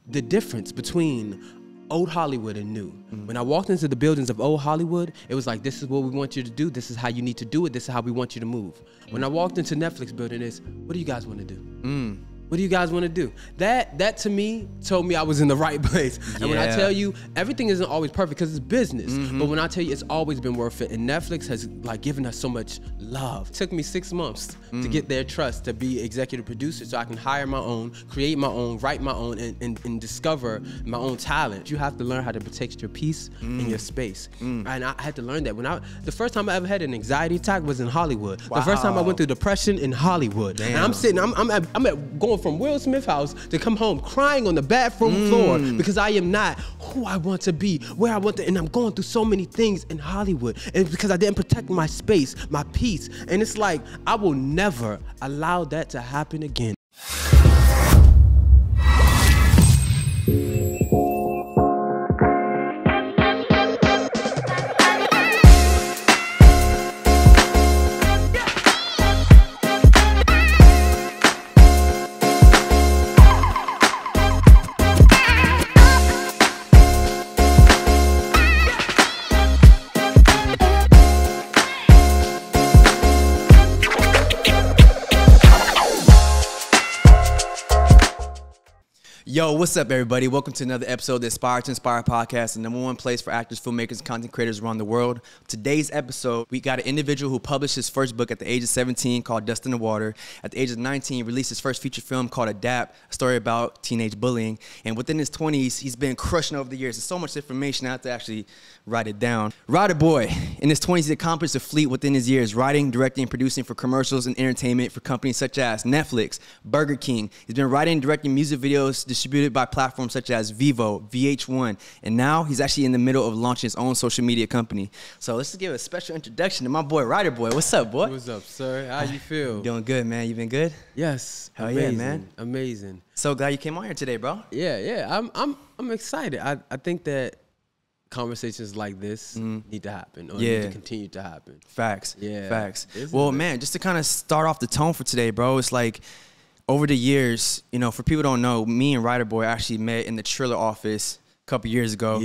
the difference between old Hollywood and new. When I walked into the buildings of old Hollywood, it was like, this is what we want you to do. This is how you need to do it. This is how we want you to move. When I walked into Netflix building, it's, what do you guys want to do? What do you guys want to do? That to me told me I was in the right place. And when I tell you, everything isn't always perfect because it's business. But when I tell you, it's always been worth it. And Netflix has like given us so much love. It took me 6 months to get their trust to be executive producer so I can hire my own, create my own, write my own, and discover my own talent. You have to learn how to protect your peace and your space. And I had to learn that. The first time I ever had an anxiety attack was in Hollywood. The first time I went through depression in Hollywood. Damn. And I'm sitting, I'm at going from Will Smith's house to come home crying on the bathroom floor because I am not who I want to be, where I want to, and I'm going through so many things in Hollywood. And it's because I didn't protect my space, my peace. And it's like, I will never allow that to happen again. Yo, what's up, everybody? Welcome to another episode of the Inspire to Inspire podcast, the #1 place for actors, filmmakers, and content creators around the world. Today's episode, we got an individual who published his first book at the age of 17 called Dust in the Water. At the age of 19, released his first feature film called Adapt, a story about teenage bullying. And within his 20s, he's been crushing over the years. There's so much information, I have to actually write it down. WriterBoy, in his 20s, he accomplished a fleet within his years, writing, directing, and producing for commercials and entertainment for companies such as Netflix, Burger King. He's been writing and directing music videos distributed by platforms such as Vivo, VH1, and now he's actually in the middle of launching his own social media company. So let's just give a special introduction to my boy, WriterBoy. What's up, boy? What's up, sir? How you feel? Doing good, man. You been good? Yes. Hell amazing, yeah, man. Amazing. So glad you came on here today, bro. Yeah. I'm excited. I think that conversations like this need to happen, or need to continue to happen. Facts. Yeah. Facts. Well, man, just to kind of start off the tone for today, bro, it's like, over the years, you know, for people who don't know, me and WriterBoy actually met in the Triller office a couple years ago.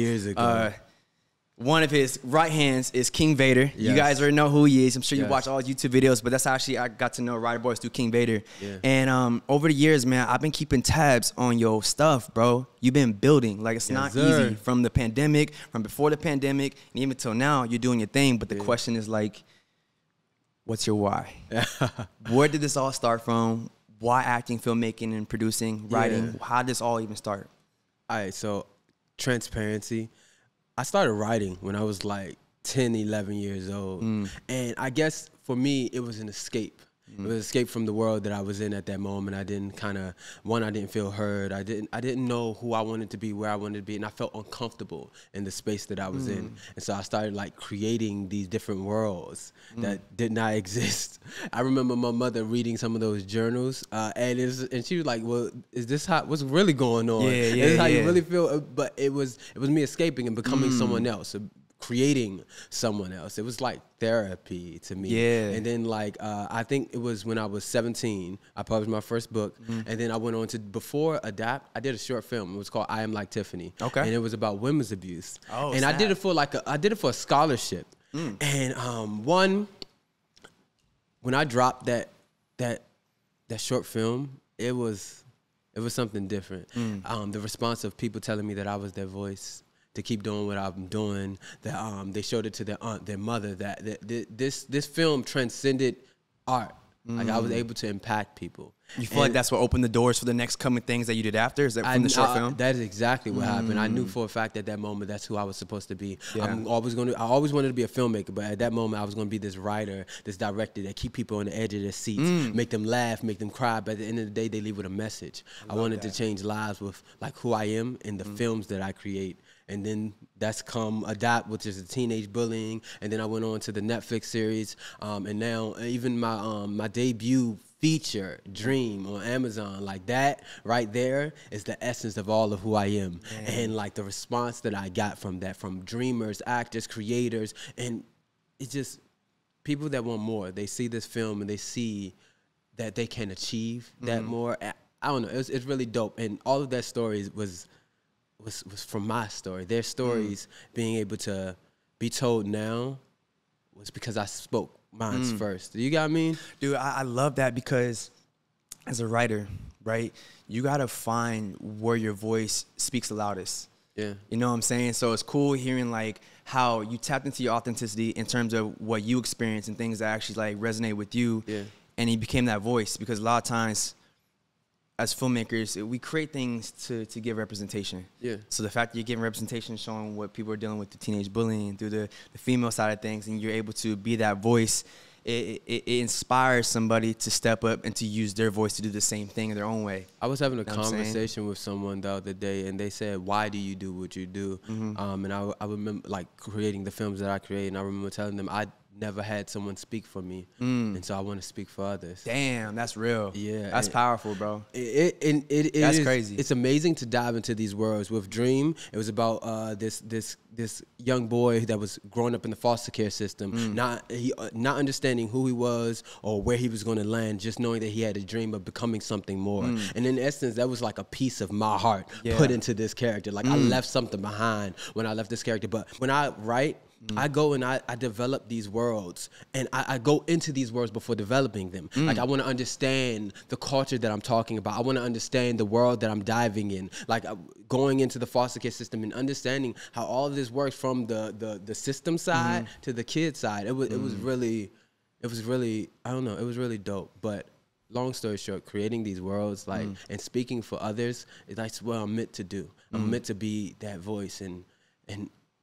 One of his right hands is King Vader. Yes. You guys already know who he is. I'm sure you watch all his YouTube videos, but that's actually, I got to know WriterBoy through King Vader. Yeah. And over the years, man, I've been keeping tabs on your stuff, bro. You've been building. Like, it's not easy. From the pandemic, from before the pandemic, and even till now, you're doing your thing. But the question is, like, what's your why? Where did this all start from? Why acting, filmmaking, and producing, writing? How did this all even start? All right, so transparency. I started writing when I was like 10, 11 years old. And I guess for me, it was an escape. It was an escape from the world that I was in at that moment. I didn't I didn't feel heard. I didn't know who I wanted to be, where I wanted to be, and I felt uncomfortable in the space that I was in. And so I started like creating these different worlds that did not exist. I remember my mother reading some of those journals, and she was like, "Well, is this what's really going on? Is this how you really feel?" But it was me escaping and becoming someone else. Creating someone else. It was like therapy to me. Yeah. And then like I think it was when I was 17, I published my first book, and then I went on to, before Adapt, I did a short film. It was called I Am Like Tiffany. Okay. And it was about women's abuse. Oh, and snap. I did it for a scholarship. And when I dropped that short film, it was something different. The response of people telling me that I was their voice, to keep doing what I'm doing, that they showed it to their aunt, their mother, that this film transcended art. Like, I was able to impact people. You feel like that's what opened the doors for the next coming things that you did after? Is that from the short film? That is exactly what happened. I knew for a fact at that moment that's who I was supposed to be. Yeah. I always wanted to be a filmmaker, but at that moment I was going to be this writer, this director that keep people on the edge of their seats, make them laugh, make them cry, but at the end of the day they leave with a message. I wanted to change lives with like who I am and the films that I create. And then that's come Adapt, which is the teenage bullying. And then I went on to the Netflix series. And now even my debut feature, Dream, on Amazon, like that right there is the essence of all of who I am. And like the response that I got from that, from dreamers, actors, creators, and it's just people that want more. They see this film and they see that they can achieve that more. I don't know. It's really dope, and all of that stories was from my story. Their stories being able to be told now was because I spoke mine first. You got what I mean? Dude, I love that because as a writer, right, you got to find where your voice speaks the loudest. Yeah. You know what I'm saying? So it's cool hearing like how you tapped into your authenticity in terms of what you experienced and things that actually like resonate with you. Yeah. And he became that voice because a lot of times as filmmakers, we create things to give representation. Yeah. So the fact that you're giving representation, showing what people are dealing with through teenage bullying, through the female side of things, and you're able to be that voice, it inspires somebody to step up and to use their voice to do the same thing in their own way. I was having a conversation with someone the other day, and they said, "Why do you do what you do?" And I remember like creating the films that I create, and I remember telling them I never had someone speak for me, and so I want to speak for others. Damn, that's real. Yeah, that's powerful, bro. That's crazy. It's amazing to dive into these worlds. With Dream, it was about this young boy that was growing up in the foster care system, not understanding who he was or where he was going to land, just knowing that he had a dream of becoming something more. And in essence, that was like a piece of my heart put into this character. Like I left something behind when I left this character. But when I write, I go and I develop these worlds, and I go into these worlds before developing them. Like I want to understand the culture that I'm talking about. I want to understand the world that I'm diving in. Like going into the foster care system and understanding how all of this works from the system side to the kid side. It was really I don't know. It was really dope. But long story short, creating these worlds like and speaking for others, that's what I'm meant to do. I'm meant to be that voice and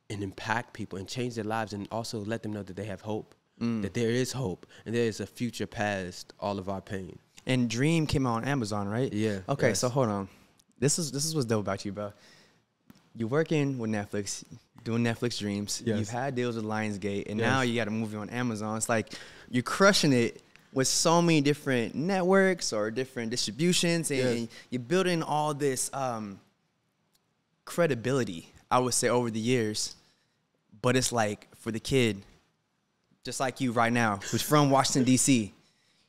impact people and change their lives, and also let them know that they have hope, that there is hope, and there is a future past all of our pain. And Dream came out on Amazon, right? Yeah. Okay, yes. so hold on. This is what's dope about you, bro. You're working with Netflix, doing Netflix Dreams. Yes. You've had deals with Lionsgate, and now you got a movie on Amazon. It's like you're crushing it with so many different networks or different distributions, and you're building all this credibility, I would say, over the years. But it's like for the kid, just like you right now, who's from Washington, D.C.,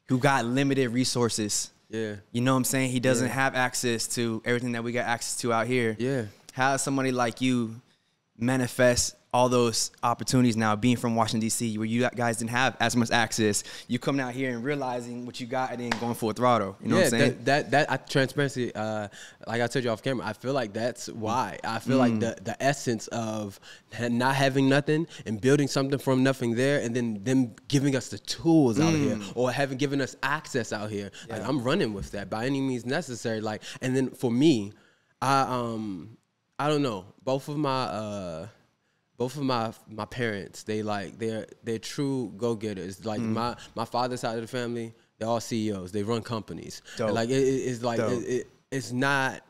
who got limited resources. Yeah. You know what I'm saying? He doesn't have access to everything that we got access to out here. Yeah. How does somebody like you manifest all those opportunities now, being from Washington, D.C., where you guys didn't have as much access? You coming out here and realizing what you got and then going full throttle. You know what I'm saying? That transparency, like I told you off camera, I feel like that's why. I feel like the essence of not having nothing and building something from nothing there, and then them giving us the tools out here, or given us access out here. Yeah. Like I'm running with that by any means necessary. Like, and then for me, I don't know, both of my parents, they're true go-getters. Like my father's side of the family, they're all CEOs. They run companies. Dope. And like it's not.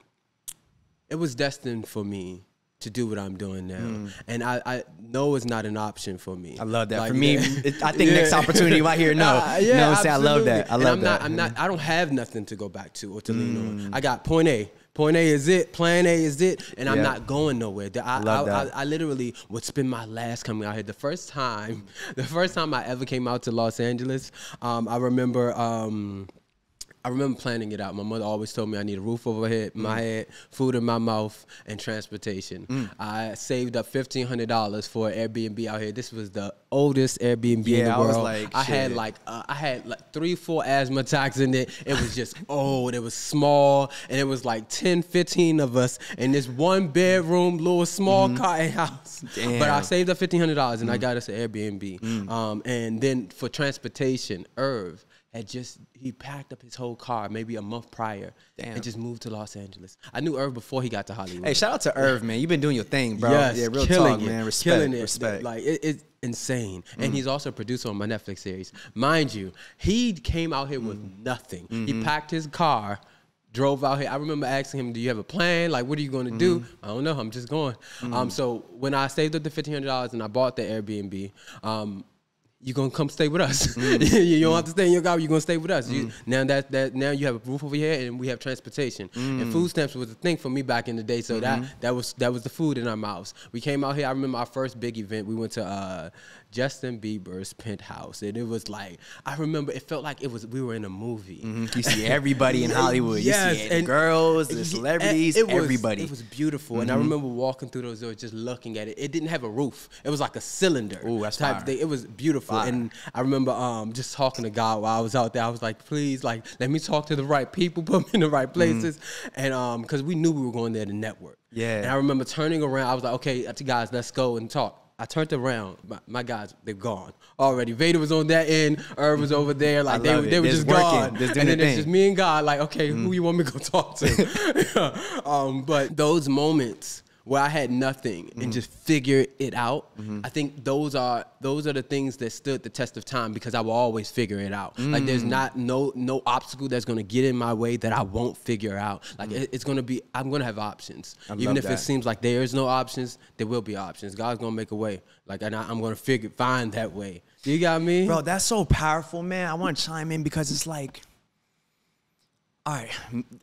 It was destined for me to do what I'm doing now, and I know it's not an option for me. I love that. Like, for me, I think next opportunity right here. No, you know what I'm saying? I love that. I love that. I don't have nothing to go back to or to lean on. I got point A. Point A is it. Plan A is it. And I'm not going nowhere. I literally would spend my last coming out here. The first time I ever came out to Los Angeles, I remember planning it out. My mother always told me I need a roof over my head, food in my mouth, and transportation. I saved up $1,500 for an Airbnb out here. This was the oldest Airbnb in the world. I had like 3-4 asthma attacks in it. It was just old. It was small, and it was like 10-15 of us in this one bedroom, little small cotton house. Damn. But I saved up $1,500, and I got us an Airbnb. And then for transportation, Irv he packed up his whole car maybe a month prior and just moved to Los Angeles. I knew Irv before he got to Hollywood. Hey, shout out to Irv, man. You've been doing your thing, bro. Yes, yeah, real killing talk, it, man. Respect, killing it. respect. Like it's insane. And he's also a producer on my Netflix series. Mind you, he came out here with nothing. He packed his car, drove out here. I remember asking him, do you have a plan? Like, what are you going to do? I don't know. I'm just going. So when I saved up the $1,500 and I bought the Airbnb, you're gonna come stay with us. You don't have to stay in your car. You're gonna stay with us. Now now you have a roof over here, and we have transportation. And food stamps was a thing for me back in the day. So that was the food in our mouths. We came out here. I remember our first big event. We went to Justin Bieber's penthouse, and it was like, I remember it felt like we were in a movie. You see everybody in Hollywood. Yes, you see the girls, the celebrities, everybody. It was beautiful, and I remember walking through those doors, just looking at it. It didn't have a roof. It was like a cylinder. Ooh, that's type fire. thing. It was beautiful, and I remember just talking to God while I was out there. I was like, please, like, let me talk to the right people, put me in the right places, and because we knew we were going there to network. Yeah. And I remember turning around. I was like, okay, guys, let's go and talk. I turned around. My guys, they're gone already. Vader was on that end. Irv was over there. Like they were just gone. And then it's just me and God. Like, okay, who you want me to go talk to? But those moments where I had nothing and just figured it out, I think those are the things that stood the test of time, because I will always figure it out. Like there's no obstacle that's gonna get in my way that I won't figure out. Like it's gonna be, I'm gonna have options. Even if it seems like there's no options, there will be options. God's gonna make a way. Like, and I'm gonna find that way. You got me? Bro, that's so powerful, man. I want to chime in because it's like, all right,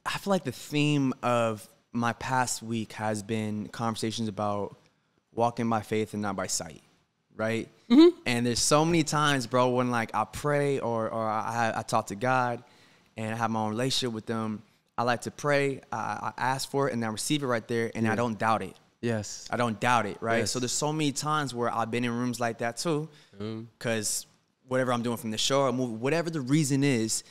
I feel like the theme of my past week has been conversations about walking by faith and not by sight, right? And there's so many times, bro, when like I pray or I talk to God and I have my own relationship with them, I like to pray, I ask for it, and I receive it right there, and I don't doubt it. Yes. I don't doubt it, right? Yes. So there's so many times where I've been in rooms like that too, because whatever I'm doing from the show or movie, whatever the reason is,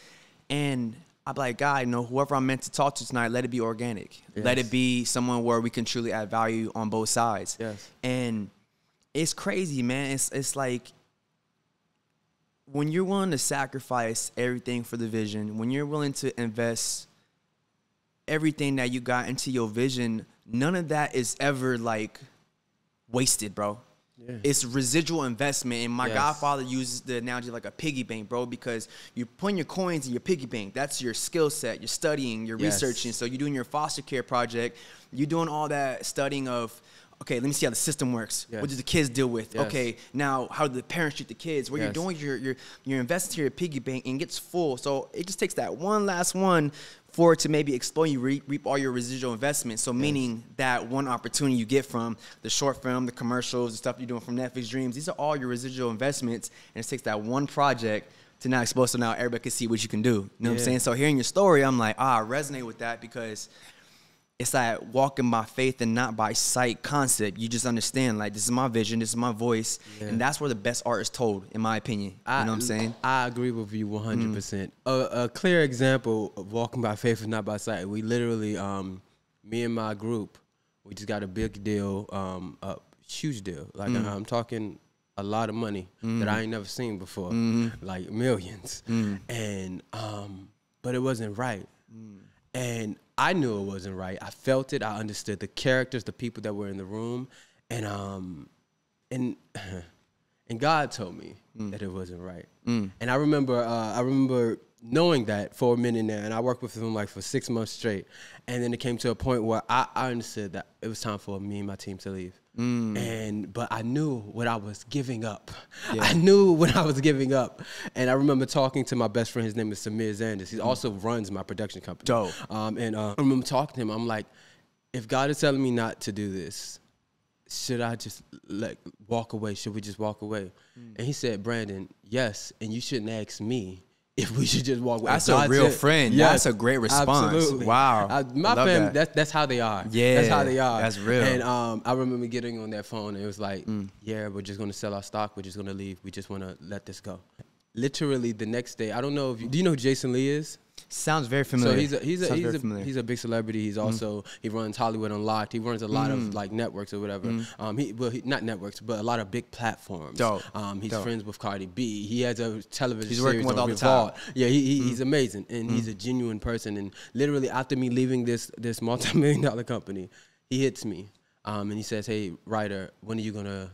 and I'm like, God, whoever I'm meant to talk to tonight, let it be organic. Yes. Let it be someone where we can truly add value on both sides. Yes. And it's crazy, man. It's like when you're willing to sacrifice everything for the vision, when you're willing to invest everything that you got into your vision, none of that is ever like wasted, bro. Yeah. It's residual investment, and my godfather uses the analogy like a piggy bank, bro, because you're putting your coins in your piggy bank. That's your skill set. You're studying, you're researching. So you're doing your foster care project. You're doing all that studying of, okay, let me see how the system works. What do the kids deal with? Okay, now how do the parents treat the kids? What you're doing, you're investing to your piggy bank, and it gets full. So it just takes that one last one for it to maybe explode. You reap all your residual investment. So meaning that one opportunity you get from the short film, the commercials, the stuff you're doing from Netflix Dreams, these are all your residual investments, and it takes that one project to now expose, so now everybody can see what you can do. You know what I'm saying? So hearing your story, I'm like, I resonate with that, because it's like walking by faith and not by sight concept. You just understand, like, this is my vision, this is my voice, and that's where the best art is told, in my opinion. You know what I'm saying? I agree with you 100%. A clear example of walking by faith and not by sight, we literally, me and my group, we just got a big deal, a huge deal. Like, I'm talking a lot of money that I ain't never seen before, like millions. And, but it wasn't right. And I knew it wasn't right. I felt it. I understood the characters, the people that were in the room, and God told me that it wasn't right. And I remember knowing that for a minute now, and I worked with him like for 6 months straight. And then it came to a point where I understood that it was time for me and my team to leave. But I knew what I was giving up. I knew what I was giving up. And I remember talking to my best friend. His name is Samir Zanders. He also runs my production company. Dope. And I remember talking to him. I'm like, if God is telling me not to do this, should I just walk away? Should we just walk away? And he said, Brandon, yes, and you shouldn't ask me if we should just walk away. That's a real friend. Yes, that's a great response. Absolutely. Wow. My family, that's how they are. Yeah. That's how they are. That's real. And I remember getting on that phone, and it was like, yeah, we're just going to sell our stock. We're just going to leave. We just want to let this go. Literally the next day, I don't know if do you know who Jason Lee is? Sounds very familiar. So he's a big celebrity. He's also he runs Hollywood Unlocked. He runs a lot of like networks or whatever. He not networks, but a lot of big platforms. Dope. He's friends with Cardi B. He has a television he's series working with on all Revolt. the time. Yeah, he's amazing, and he's a genuine person. And literally after me leaving this multi-million-dollar company, he hits me and he says, "Hey, writer, when are you gonna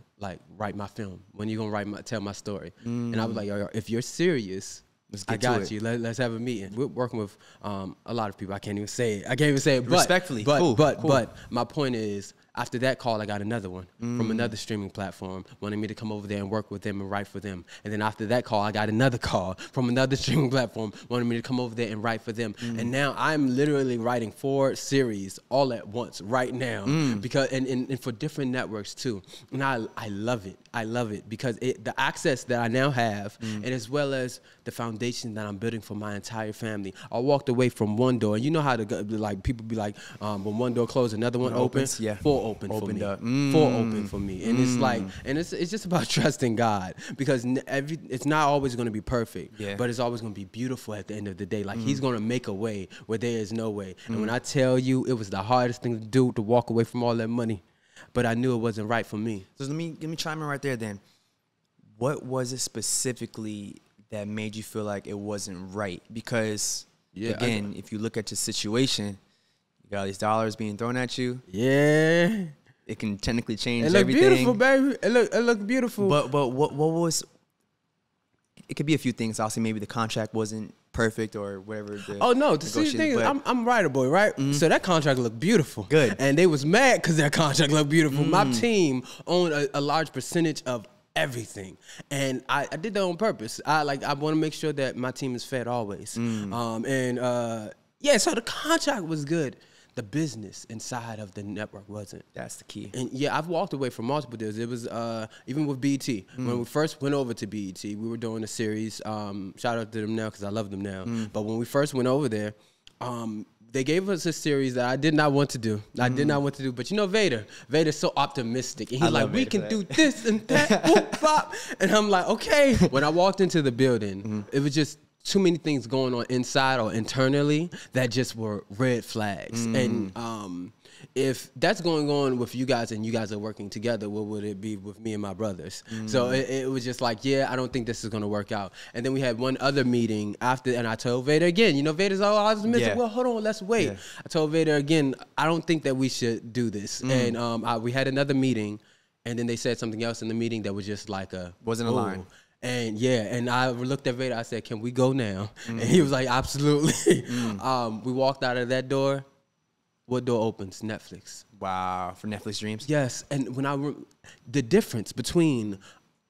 write my film? When are you gonna tell my story?" And I was like, if you're serious, I got you. Let's have a meeting. We're working with a lot of people. I can't even say it. But respectfully, but my point is, After that call, I got another one from another streaming platform wanting me to come over there and work with them and write for them. And then after that call, I got another call from another streaming platform wanting me to come over there and write for them. And now I'm literally writing 4 series all at once right now because and for different networks too. And I love it. I love it because the access that I now have and as well as the foundation that I'm building for my entire family. I walked away from one door. And you know how like people be like, when one door closed, another one opens. Yeah. 4 open for me. 4 open for me. And it's like, and it's just about trusting God because it's not always going to be perfect, but it's always going to be beautiful at the end of the day. Like he's going to make a way where there is no way. And when I tell you, it was the hardest thing to do to walk away from all that money, but I knew it wasn't right for me. So let me chime in right there then. What was it specifically that made you feel like it wasn't right? Because again, if you look at your situation, you got all these dollars being thrown at you. Yeah. It can technically change everything. It looked beautiful, baby. It looked beautiful. But what was, it could be a few things. I'll say maybe the contract wasn't perfect or whatever. Oh, no. The thing is, I'm WriterBoy, right? So that contract looked beautiful. Good. And they was mad because that contract looked beautiful. My team owned a large percentage of everything, and I did that on purpose. I want to make sure that my team is fed always. So the contract was good. The business inside of the network wasn't. That's the key. And yeah, I've walked away from multiple deals. It was even with BET. When we first went over to BET, we were doing a series. Shout out to them now because I love them now. But when we first went over there, they gave us a series that I did not want to do. I did not want to do. But you know Vader. Vader's so optimistic. And he's like, we can do this and that. Whoop, bop. And I'm like, okay. When I walked into the building, it was just too many things going on inside or internally that just were red flags. And if that's going on with you guys and you guys are working together, what would it be with me and my brothers? So it was just like, yeah, I don't think this is going to work out. And then we had one other meeting after, and I told Vader again, you know, Vader's always missing. Well, hold on, let's wait. I told Vader again, I don't think that we should do this. And we had another meeting, and then they said something else in the meeting that was just like wasn't aligned. And and I looked at Vader, I said, can we go now? And he was like, absolutely. We walked out of that door. What door opens? Netflix. Wow, for Netflix Dreams? Yes, and when the difference between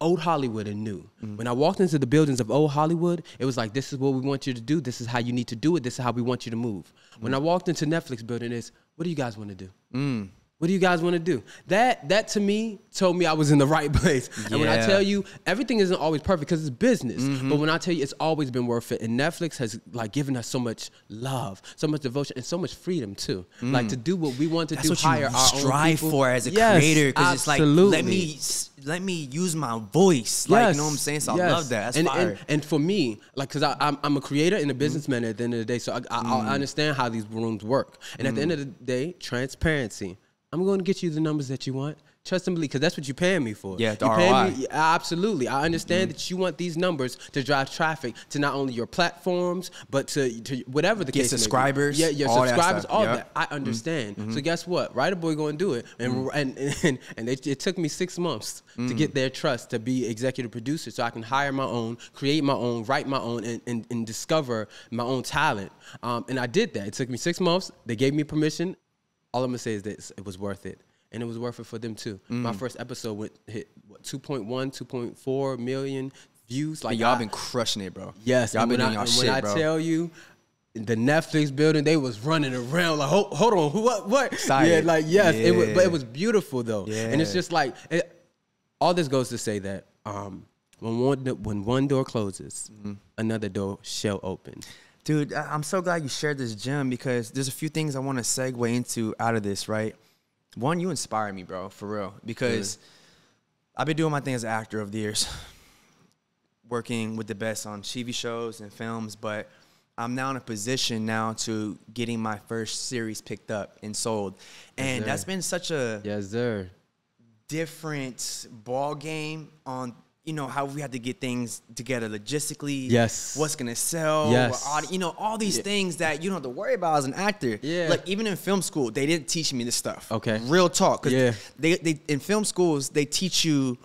old Hollywood and new. When I walked into the buildings of old Hollywood, it was like, this is what we want you to do. This is how you need to do it. This is how we want you to move. When I walked into Netflix building, it's, what do you guys want to do? What do you guys want to do? That to me told me I was in the right place. And when I tell you, everything isn't always perfect because it's business. But when I tell you, it's always been worth it. And Netflix has given us so much love, so much devotion, and so much freedom too. Like to do what we want to do. That's hire what you our own strive for as a creator. Because it's like, let me use my voice. Like, you know what I'm saying? So I love that. That's fire. And for me, like, because I'm a creator and a businessman at the end of the day, so I understand how these rooms work. And at the end of the day, transparency. I'm going to get you the numbers that you want. Trust and believe, because that's what you're paying me for. Yeah, the ROI. Absolutely. I understand that you want these numbers to drive traffic to not only your platforms, but to whatever the case subscribers. May be. Yeah, your subscribers, all that. I understand. So guess what? WriterBoy going to do it. And it took me 6 months to get their trust to be executive producer so I can hire my own, create my own, write my own, and discover my own talent. And I did that. It took me 6 months. They gave me permission. All I'm going to say is that it was worth it. And it was worth it for them, too. My first episode hit 2.1, 2.4 million views. Like, y'all been crushing it, bro. Yes. Y'all been doing y'all shit, bro. When I tell you, the Netflix building, they was running around like, hold on, what? Excited. Yeah, like, yes. But it was beautiful, though. Yeah. And it's just like, all this goes to say that when one door closes, another door shall open. Dude, I'm so glad you shared this gem because there's a few things I want to segue into out of this, right? One, you inspire me, bro, for real. Because I've been doing my thing as an actor over the years, working with the best on TV shows and films, but I'm now in a position now to getting my first series picked up and sold. And that's been such a different ball game on, you know, how we had to get things together logistically. Yes. What's going to sell. Yes. You know, all these things that you don't have to worry about as an actor. Yeah. Like, even in film school, they didn't teach me this stuff. Okay. Real talk. Because they in film schools, they teach you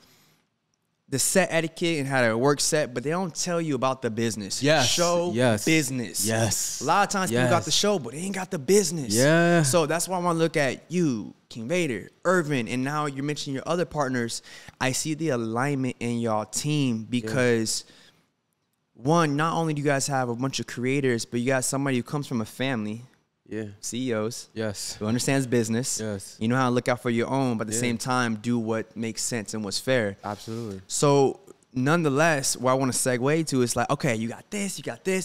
the set etiquette and how to work set, but they don't tell you about the business. Yes. Show Yes. business. Yes. A lot of times people Yes. got the show, but they ain't got the business. Yeah. So that's why I want to look at you, King Vader, Irvin, and now you're mentioning your other partners. I see the alignment in y'all team because one, not only do you guys have a bunch of creators, but you got somebody who comes from a family. Yeah. CEOs. Yes. Who understands business. Yes. You know how to look out for your own, but at the same time, do what makes sense and what's fair. Absolutely. So, nonetheless, what I want to segue to is like, okay, you got this,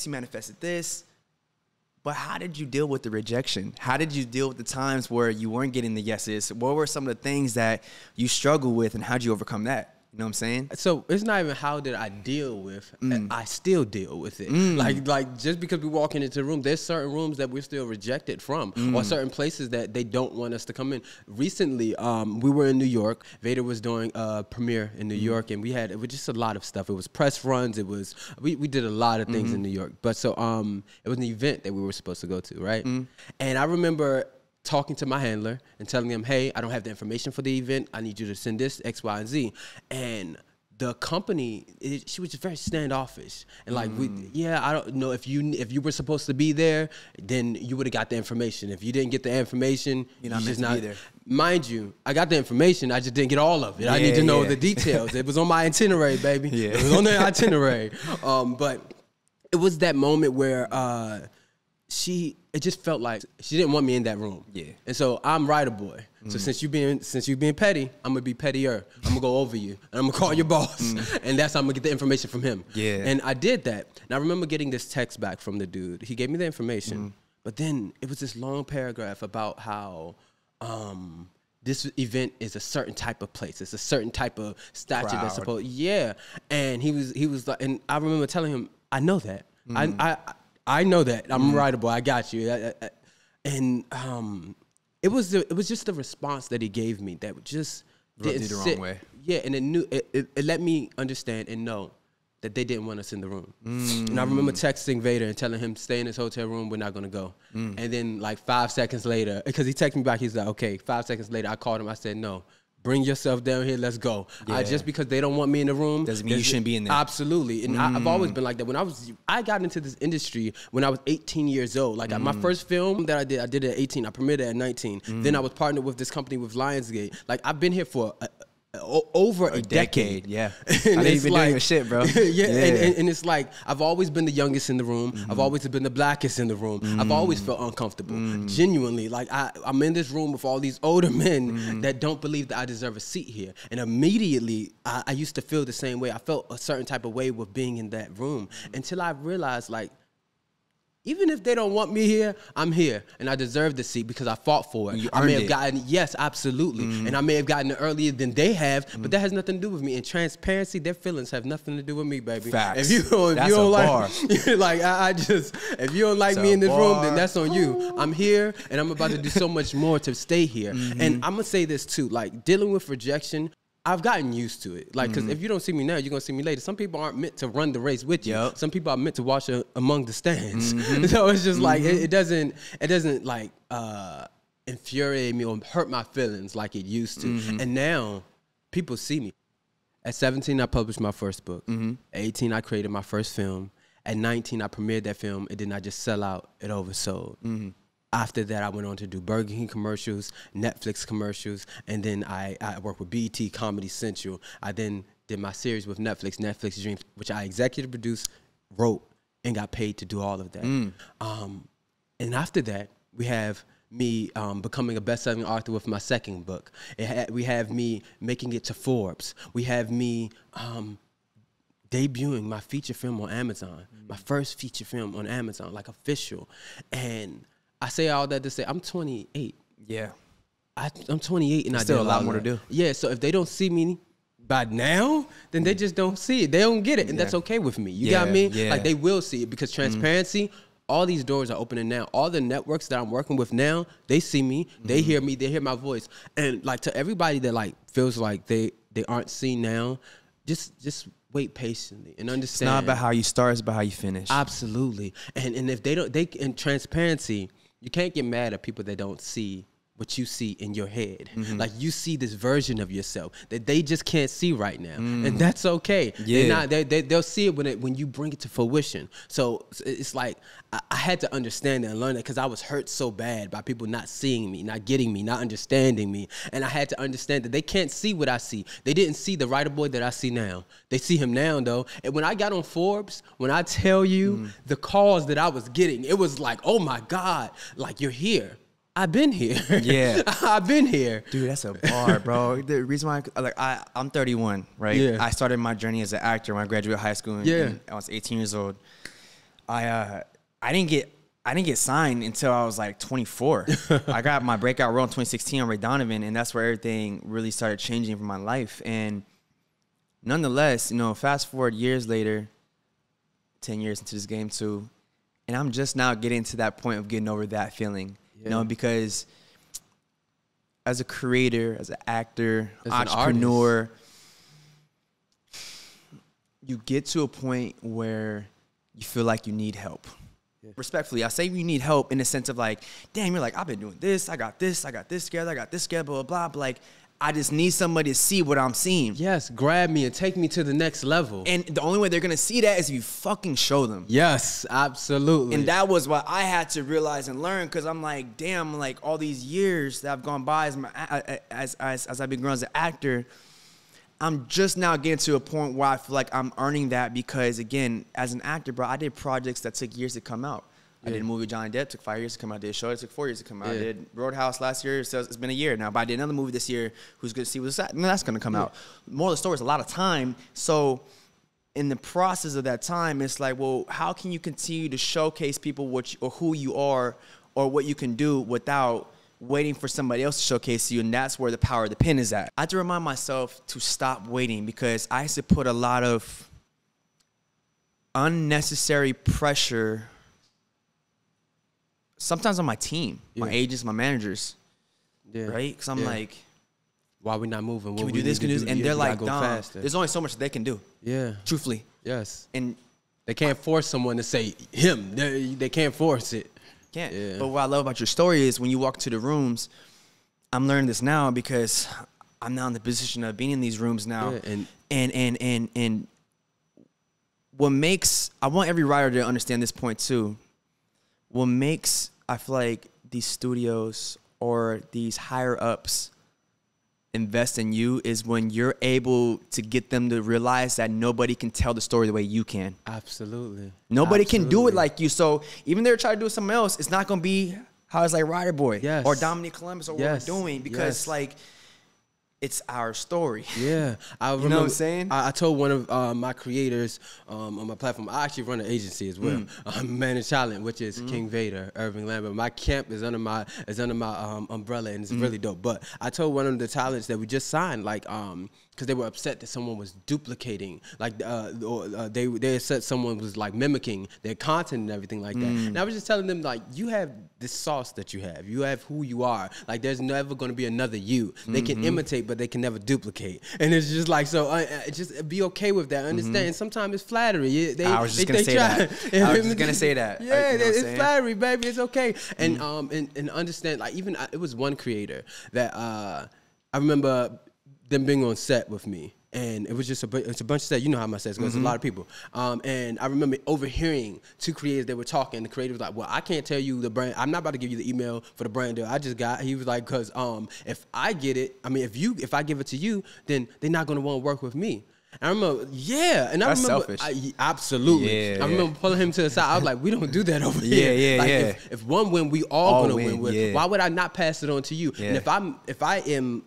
you manifested this. But how did you deal with the rejection? How did you deal with the times where you weren't getting the yeses? What were some of the things that you struggled with, and how did you overcome that? You know what I'm saying? So it's not even how did I deal with. I still deal with it. Like just because we walking into a room, there's certain rooms that we're still rejected from, or certain places that they don't want us to come in. Recently, we were in New York. Vader was doing a premiere in New York, and it was just a lot of stuff. It was press runs. It was we did a lot of things in New York. But so it was an event that we were supposed to go to, right? And I remember talking to my handler and telling him, hey, I don't have the information for the event. I need you to send this X, Y, and Z. And the company, she was just very standoffish. And like, I don't know, if you were supposed to be there, then you would have got the information. If you didn't get the information, you're not meant to be there. Mind you, I got the information. I just didn't get all of it. I need to know the details. It was on my itinerary, baby. It was on the itinerary. But it was that moment where it just felt like she didn't want me in that room. Yeah. And so I'm WriterBoy. So since you being petty, I'm gonna be pettier. I'm gonna go over you and I'm gonna call your boss. And that's how I'm gonna get the information from him. Yeah. And I did that. And I remember getting this text back from the dude. He gave me the information, but then it was this long paragraph about how this event is a certain type of place. It's a certain type of statue that's supposed. Yeah. And he was like, and I remember telling him, I know that. I know that. I'm a WriterBoy. I got you. And it was just the response that he gave me that just rubbed you the wrong way. Yeah, and it let me understand and know that they didn't want us in the room. And I remember texting Vader and telling him, stay in this hotel room, we're not gonna go. And then like 5 seconds later, because he texted me back, he's like, okay. 5 seconds later, I called him, I said, no. Bring yourself down here. Let's go. Yeah. Just because they don't want me in the room doesn't mean you shouldn't be in there. Absolutely. And I've always been like that. I got into this industry when I was 18 years old. Like my first film that I did it at 18. I premiered it at 19. Then I was partnered with this company with Lionsgate. Like I've been here for over a decade. Yeah. And I know you've been doing your shit, bro. And it's like I've always been the youngest in the room. I've always been the blackest in the room. I've always felt uncomfortable. Genuinely. Like I'm in this room with all these older men that don't believe that I deserve a seat here. And immediately I used to feel the same way. I felt a certain type of way with being in that room until I realized, like, even if they don't want me here, I'm here. And I deserve the seat because I fought for it. I may have gotten, yes, absolutely. And I may have gotten it earlier than they have, but that has nothing to do with me. And transparency, their feelings have nothing to do with me, baby. Facts. If you don't like, if you don't like me in this room, then that's on you. I'm here, and I'm about to do so much more to stay here. And I'm gonna say this too, like dealing with rejection, I've gotten used to it. Like, because if you don't see me now, you're going to see me later. Some people aren't meant to run the race with you. Some people are meant to watch among the stands. So it's just like, it doesn't like infuriate me or hurt my feelings like it used to. And now people see me. At 17, I published my first book. At 18, I created my first film. At 19, I premiered that film. It did not just sell out, it oversold. After that, I went on to do Burger King commercials, Netflix commercials, and then I worked with BET Comedy Central. I then did my series with Netflix Dreams, which I executive produced, wrote, and got paid to do all of that. And after that, we have me becoming a best-selling author with my second book. We have me making it to Forbes. We have me debuting my feature film on Amazon, my first feature film on Amazon, like official. And I say all that to say I'm 28. Yeah. I'm 28 and I still a lot more to do. Yeah, so if they don't see me by now, then they just don't see it. They don't get it, and that's okay with me. You got me? Like, they will see it because transparency, all these doors are opening now. All the networks that I'm working with now, they see me, they hear me, they hear my voice. And like to everybody that like feels like they aren't seen now, just wait patiently and understand. It's not about how you start, it's about how you finish. Absolutely. And if they don't, in transparency, you can't get mad at people that don't see what you see in your head. Like you see this version of yourself that they just can't see right now, and that's okay. Yeah. They'll see it when you bring it to fruition. So it's like I had to understand that and learn that because I was hurt so bad by people not seeing me, not getting me, not understanding me, and I had to understand that they can't see what I see. They didn't see the WriterBoy that I see now. They see him now though. And when I got on Forbes, when I tell you the calls that I was getting, it was like, oh my God, like you're here. I've been here. Yeah. I've been here. Dude, that's a bar, bro. The reason why, I'm 31, right? Yeah. I started my journey as an actor when I graduated high school. And I was 18 years old. I didn't get signed until I was like 24. I got my breakout role in 2016 on Ray Donovan, and that's where everything really started changing for my life. And nonetheless, you know, fast forward years later, 10 years into this game too, and I'm just now getting to that point of getting over that feeling. You know, because as a creator, as an actor, as entrepreneur, you get to a point where you feel like you need help. Yeah. Respectfully, I say you need help in the sense of like, damn, you're like, I've been doing this, I got this together, I got this together, blah, blah, blah. But like, I just need somebody to see what I'm seeing. Yes, grab me and take me to the next level. And the only way they're going to see that is if you fucking show them. Yes, absolutely. And that was what I had to realize and learn, because I'm like, damn, like all these years that have gone by as I've been growing as an actor, I'm just now getting to a point where I feel like I'm earning that because, again, as an actor, bro, I did projects that took years to come out. I did a movie with Johnny Depp, took 5 years to come out. I did a show, it took 4 years to come out. I did Roadhouse last year, so it's been a year now. But I did another movie this year, who's going to see what's that, and that's going to come out. More of the story is a lot of time. So in the process of that time, it's like, well, how can you continue to showcase people or who you are or what you can do without waiting for somebody else to showcase you? And that's where the power of the pen is at. I had to remind myself to stop waiting, because I used to put a lot of unnecessary pressure sometimes on my team, my agents, my managers, right? Because I'm like, why we not moving? Can we do this? Can we do this? And they're like, Dom, there's only so much that they can do. Yeah. Truthfully. Yes. And they can't force someone to say him. They can't force it. Can't. Yeah. But what I love about your story is when you walk into the rooms, I'm learning this now because I'm now in the position of being in these rooms now. Yeah, and what makes, I want every writer to understand this point too. What makes, I feel like, these studios or these higher ups invest in you is when you're able to get them to realize that nobody can tell the story the way you can. Absolutely. Nobody can do it like you. So even if they're trying to do it something else, it's not going to be how it's like WriterBoy or Dominique Columbus or what we're doing, because like, it's our story. Yeah. I remember, you know what I'm saying? I told one of my creators on my platform, I actually run an agency as well. Manage talent, which is King Vader, Irving Lambert. My camp is under my umbrella, and it's really dope. But I told one of the talents that we just signed, like, because they were upset that someone was duplicating, like, they said someone was like mimicking their content and everything like that. And I was just telling them, like, you have this sauce that you have who you are. Like, there's never going to be another you. They can imitate, but they can never duplicate. And it's just like, so just be okay with that. Understand? Sometimes it's flattery. I was just going to say that. I was just going to say that. Yeah, you know it's flattery, baby. It's okay. And and understand, like, even it was one creator that I remember them being on set with me, and it was just it's a bunch of set. You know how my sets go. It's a lot of people. And I remember overhearing two creators that were talking. The creator was like, "Well, I can't tell you the brand. I'm not about to give you the email for the brand deal I just got." He was like, "Cause if I get it, I mean, if I give it to you, then they're not gonna want to work with me." And I remember, and I remember, absolutely. I remember pulling him to the side. I was like, "We don't do that over here. Like, if one win, we all gonna win with. Why would I not pass it on to you? And if I am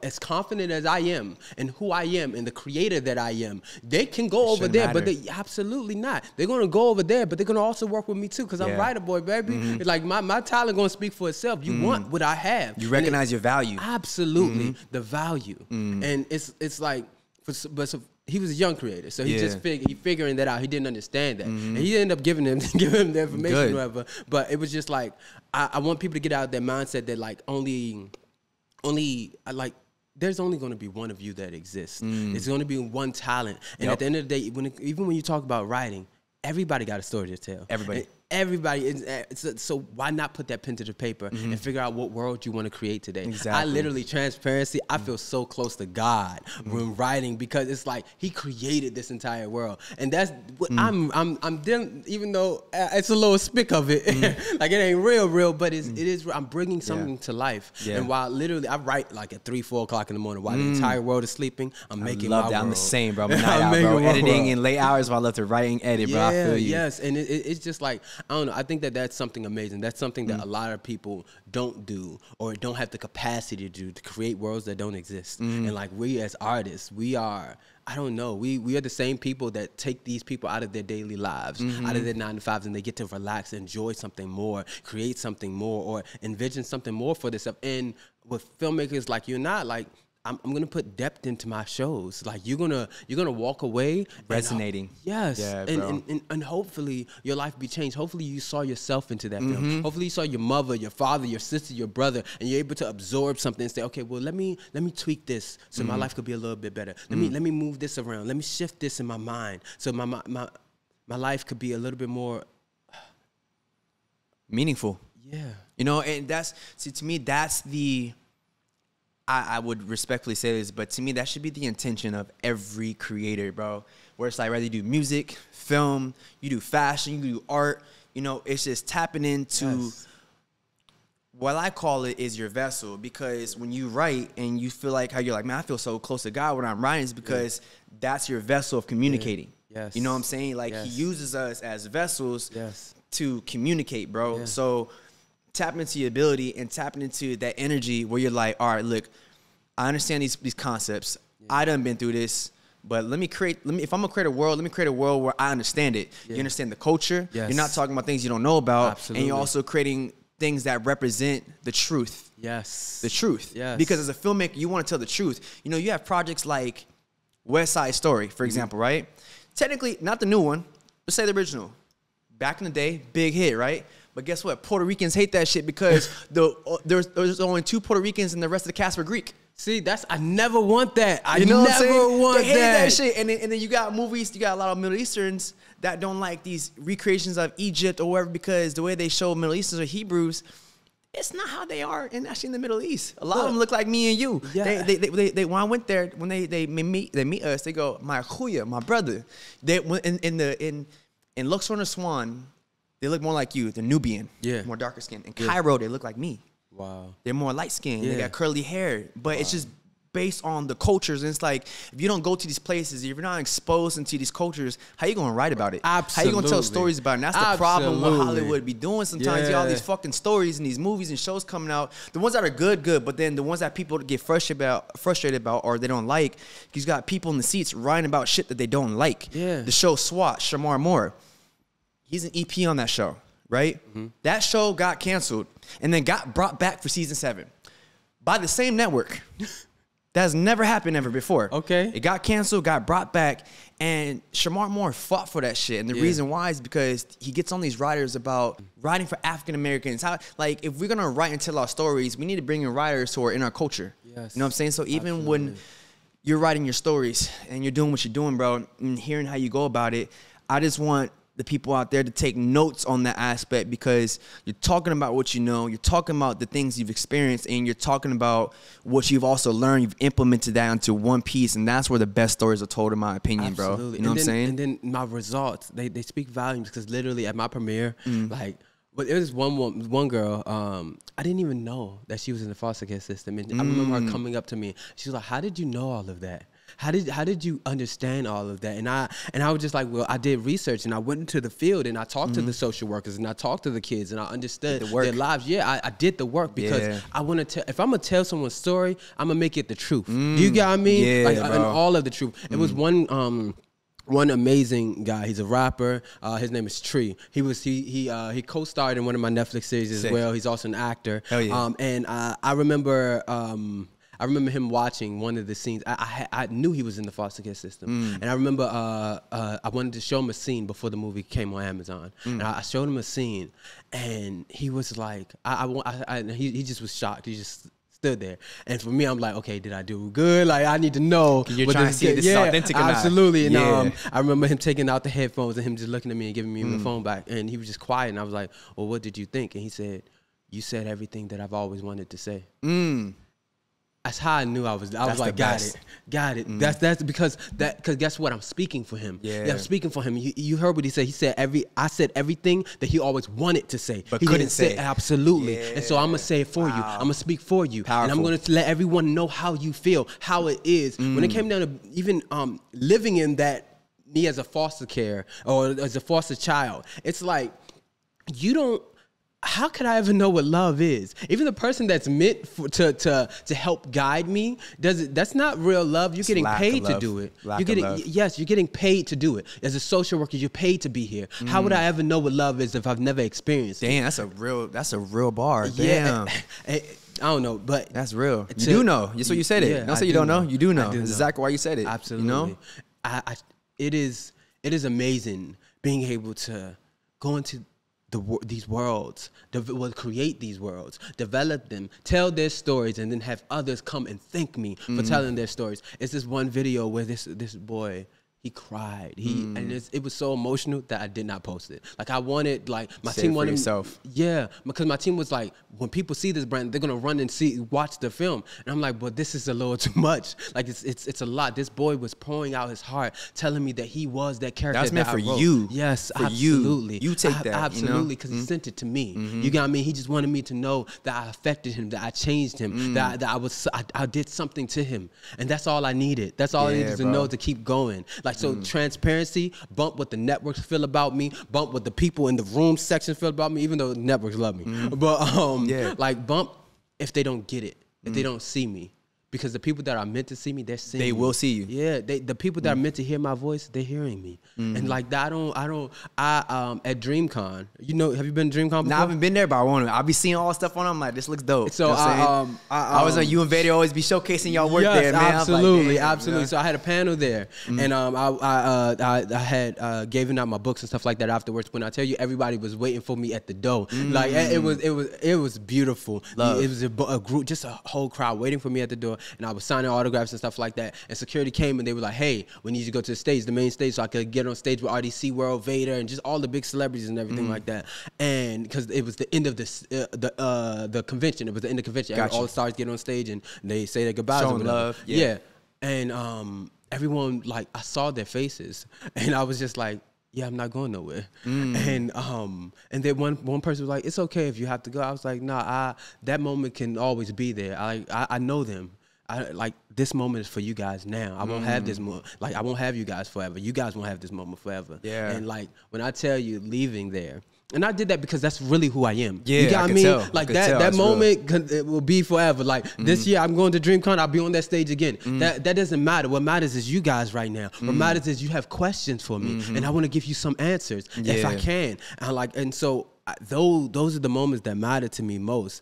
as confident as I am in who I am and the creator that I am, they can go over there, but they absolutely not. They're gonna go over there, but they're gonna also work with me too, because I'm WriterBoy, baby. Like my talent gonna speak for itself. You want what I have. You recognize your value. Absolutely, the value, and it's like, but he was a young creator, so he just figuring that out. He didn't understand that, and he ended up giving him the information, or whatever. But it was just like, I want people to get out of their mindset that like only like, there's only going to be one of you that exists. There's going to be one talent, and at the end of the day, even when you talk about writing, everybody got a story to tell. everybody. So why not put that pen to the paper and figure out what world you want to create today? Exactly. I literally, transparency, I feel so close to God when writing, because it's like he created this entire world. And that's what I'm dealing, even though it's a little spick of it. Like it ain't real, but it is. I'm bringing something to life. Yeah. And while literally I write like at 3-4 o'clock in the morning while the entire world is sleeping, I'm making my world. I'm the same, bro. I'm a night out, bro. Editing in late hours while I love to write and edit, bro. I feel you. Yes, and it's just like, I don't know. I think that's something amazing. That's something that a lot of people don't do or don't have the capacity to do, to create worlds that don't exist. And like we as artists, we are, I don't know, we are the same people that take these people out of their daily lives, out of their 9-to-5s, and they get to relax, enjoy something more, create something more, or envision something more for themselves. And with filmmakers like you and I, like, I'm gonna put depth into my shows. Like you're gonna walk away resonating. Yes, yeah, and hopefully your life be changed. Hopefully you saw yourself into that film. Hopefully you saw your mother, your father, your sister, your brother, and you're able to absorb something and say, okay, well let me tweak this so my life could be a little bit better. Let me move this around. Let me shift this in my mind so my life could be a little bit more meaningful. Yeah, you know, and to me that's the. I would respectfully say this, but to me, that should be the intention of every creator, bro. Where it's like, whether you do music, film, you do fashion, you do art, you know, it's just tapping into what I call it is your vessel. Because when you write and you feel like how you're like, man, I feel so close to God when I'm writing, is because that's your vessel of communicating. Yes. You know what I'm saying? Like he uses us as vessels to communicate, bro. So tapping into your ability and tapping into that energy where you're like, all right, look, I understand these concepts. I done been through this, but if I'm gonna create a world, let me create a world where I understand it. You understand the culture. You're not talking about things you don't know about. Absolutely. And you're also creating things that represent the truth. Yes. The truth. Yes. Because as a filmmaker, you want to tell the truth. You know, you have projects like West Side Story, for example, right? Technically, not the new one, but say the original. Back in the day, big hit, right? But guess what? Puerto Ricans hate that shit because there's only 2 Puerto Ricans and the rest of the cast were Greek. See, I never want that. I you know never want they hate that shit. And then you got movies, you got a lot of Middle Easterns that don't like these recreations of Egypt or whatever, because the way they show Middle Easterns or Hebrews, it's not how they are actually in the Middle East. A lot of them look like me and you. Yeah. They when I went there, when they meet us, they go, my Khuya, my brother. In Luxor and Aswan, they look more like you. They're Nubian. More darker skin. In Cairo, they look like me. Wow. They're more light skinned. They got curly hair. But it's just based on the cultures. And it's like, if you don't go to these places, if you're not exposed into these cultures, how you going to write about it? Absolutely. How you going to tell stories about it? And that's the problem with Hollywood be doing sometimes. You got all these fucking stories and these movies and shows coming out. The ones that are good. But then the ones that people get frustrated about or they don't like, you got people in the seats writing about shit that they don't like. Yeah. The show SWAT, Shamar Moore. He's an EP on that show, right? That show got canceled and then got brought back for season 7 by the same network. That has never happened ever before. Okay. It got canceled, got brought back, and Shamar Moore fought for that shit. And the reason why is because he gets on these writers about writing for African Americans. How, like, if we're gonna write and tell our stories, we need to bring in writers who are in our culture. Yes. You know what I'm saying? So even when you're writing your stories and you're doing what you're doing, bro, and hearing how you go about it, I just want the people out there to take notes on that aspect, because you're talking about what you know, you're talking about the things you've experienced, and you're talking about what you've also learned. You've implemented that into one piece, and that's where the best stories are told, in my opinion. Absolutely. Bro. You know what I'm saying? And then my results, they speak volumes, because literally at my premiere, like, but it was one girl, I didn't even know that she was in the foster care system, and I remember her coming up to me. She was like, "How did you know all of that? How did you understand all of that?" And I was just like, well, I did research, and I went into the field, and I talked to the social workers, and I talked to the kids, and I understood their lives. Yeah, I did the work, because I want to tell. If I'm gonna tell someone's story, I'm gonna make it the truth. Do you get what I mean? Yeah, like, and all of the truth. It was one amazing guy. He's a rapper. His name is Tree. He co-starred in one of my Netflix series as well. He's also an actor. Hell yeah. And I remember him watching one of the scenes. I knew he was in the foster care system, and I remember I wanted to show him a scene before the movie came on Amazon, and I showed him a scene, and he was like, he just was shocked. He just stood there. And for me, I'm like, okay, did I do good? Like, I need to know. You're trying to see if this is authentic or not. Absolutely. And I remember him taking out the headphones and him just looking at me and giving me the phone back. And he was just quiet. And I was like, well, what did you think? And he said, you said everything that I've always wanted to say. That's how I knew I was like, got it. That's because guess what? I'm speaking for him. Yeah, I'm speaking for him. You heard what he said. He said I said everything that he always wanted to say, but he couldn't didn't say. Absolutely. Yeah. And so I'm gonna say it for you. I'm gonna speak for you. Powerful. And I'm gonna let everyone know how you feel, how it is. When it came down to even living in that, me as a foster care or as a foster child, it's like you don't. How could I ever know what love is? Even the person that's meant to help guide me that's not real love. You're getting paid to do it. You're getting paid to do it. As a social worker, you're paid to be here. How would I ever know what love is if I've never experienced it? Damn, that's a real bar. Damn. I don't know, but that's real. You do know. So you said it. Yeah, Don't say you don't know. You do know. That's exactly why you said it. Absolutely. You know? It is amazing being able to go into these worlds, create these worlds, develop them, tell their stories, and then have others come and thank me for telling their stories. It's this one video where this boy, he cried. And it was so emotional that I did not post it. Like I wanted, like my team wanted yourself. Yeah, because my team was like, when people see this brand, they're gonna run and watch the film. And I'm like, but this is a little too much. Like it's a lot. This boy was pouring out his heart, telling me that he was that character. That's meant that for I wrote. Yes, Yes, for absolutely. You take that. Absolutely, because he sent it to me. You got me. He just wanted me to know that I affected him, that I changed him, that I did something to him, and that's all I needed. That's all I needed to know to keep going. Like so, transparency. Bump what the networks feel about me. Bump what the people in the room section feel about me. Even though the networks love me, but like bump if they don't get it, if they don't see me. Because the people that are meant to see me, they're seeing me. They will see you. Yeah, the people that are meant to hear my voice, they're hearing me. And like that, I at DreamCon, have you been to DreamCon before? Nah, I haven't been there, but I want to. I'll be seeing all the stuff on. I'm like, this looks dope. So you know I was on you and Vader always be showcasing y'all work there, man. Absolutely, like, absolutely. So I had a panel there, and I had given out my books and stuff like that afterwards. When I tell you, everybody was waiting for me at the door. Like it was beautiful. It was a group, just a whole crowd waiting for me at the door. And I was signing autographs and stuff like that. And security came and they were like, hey, we need you to go to the stage, the main stage, so I could get on stage with RDC World, Vader, and just all the big celebrities and everything like that. And because it was the end of the convention. It was the end of the convention. Gotcha. All the stars get on stage and they say their goodbyes. Showing love. Yeah. And everyone, like, I saw their faces. And I was just like, yeah, I'm not going nowhere. And then one person was like, it's okay if you have to go. I was like, nah, that moment can always be there. I know them. Like this moment is for you guys now. I won't have this moment. Like I won't have you guys forever. You guys won't have this moment forever. Yeah. And like when I tell you leaving there, and I did that because that's really who I am. Yeah, you got me. Like that moment it will be forever. Like this year I'm going to DreamCon. I'll be on that stage again. That doesn't matter. What matters is you guys right now. What matters is you have questions for me, and I want to give you some answers if I can. And so those are the moments that matter to me most.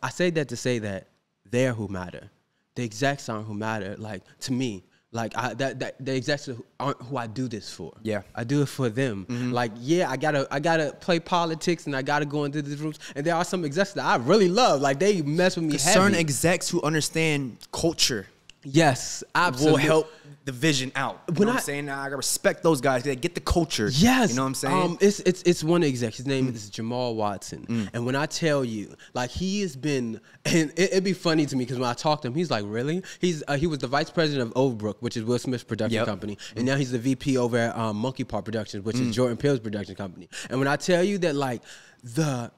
I say that to say that they're who matter. The execs aren't who matter, like, to me. Like, the execs aren't who I do this for. Yeah. I do it for them. Like, yeah, I gotta play politics and I gotta go into these rooms. And there are some execs that I really love. Like, they mess with me heavy. Certain execs who understand culture. Yes, absolutely. Will help the vision out. You know what I'm saying? I gotta respect those guys. They get the culture. Yes. You know what I'm saying? It's one exec. His name is Jamal Watson. And when I tell you, like he has been, and it'd be funny to me because when I talk to him, he's like, really? He was the vice president of Overbrook, which is Will Smith's production company. And now he's the VP over at Monkey Paw Productions, which is Jordan Peele's production company. And when I tell you that like the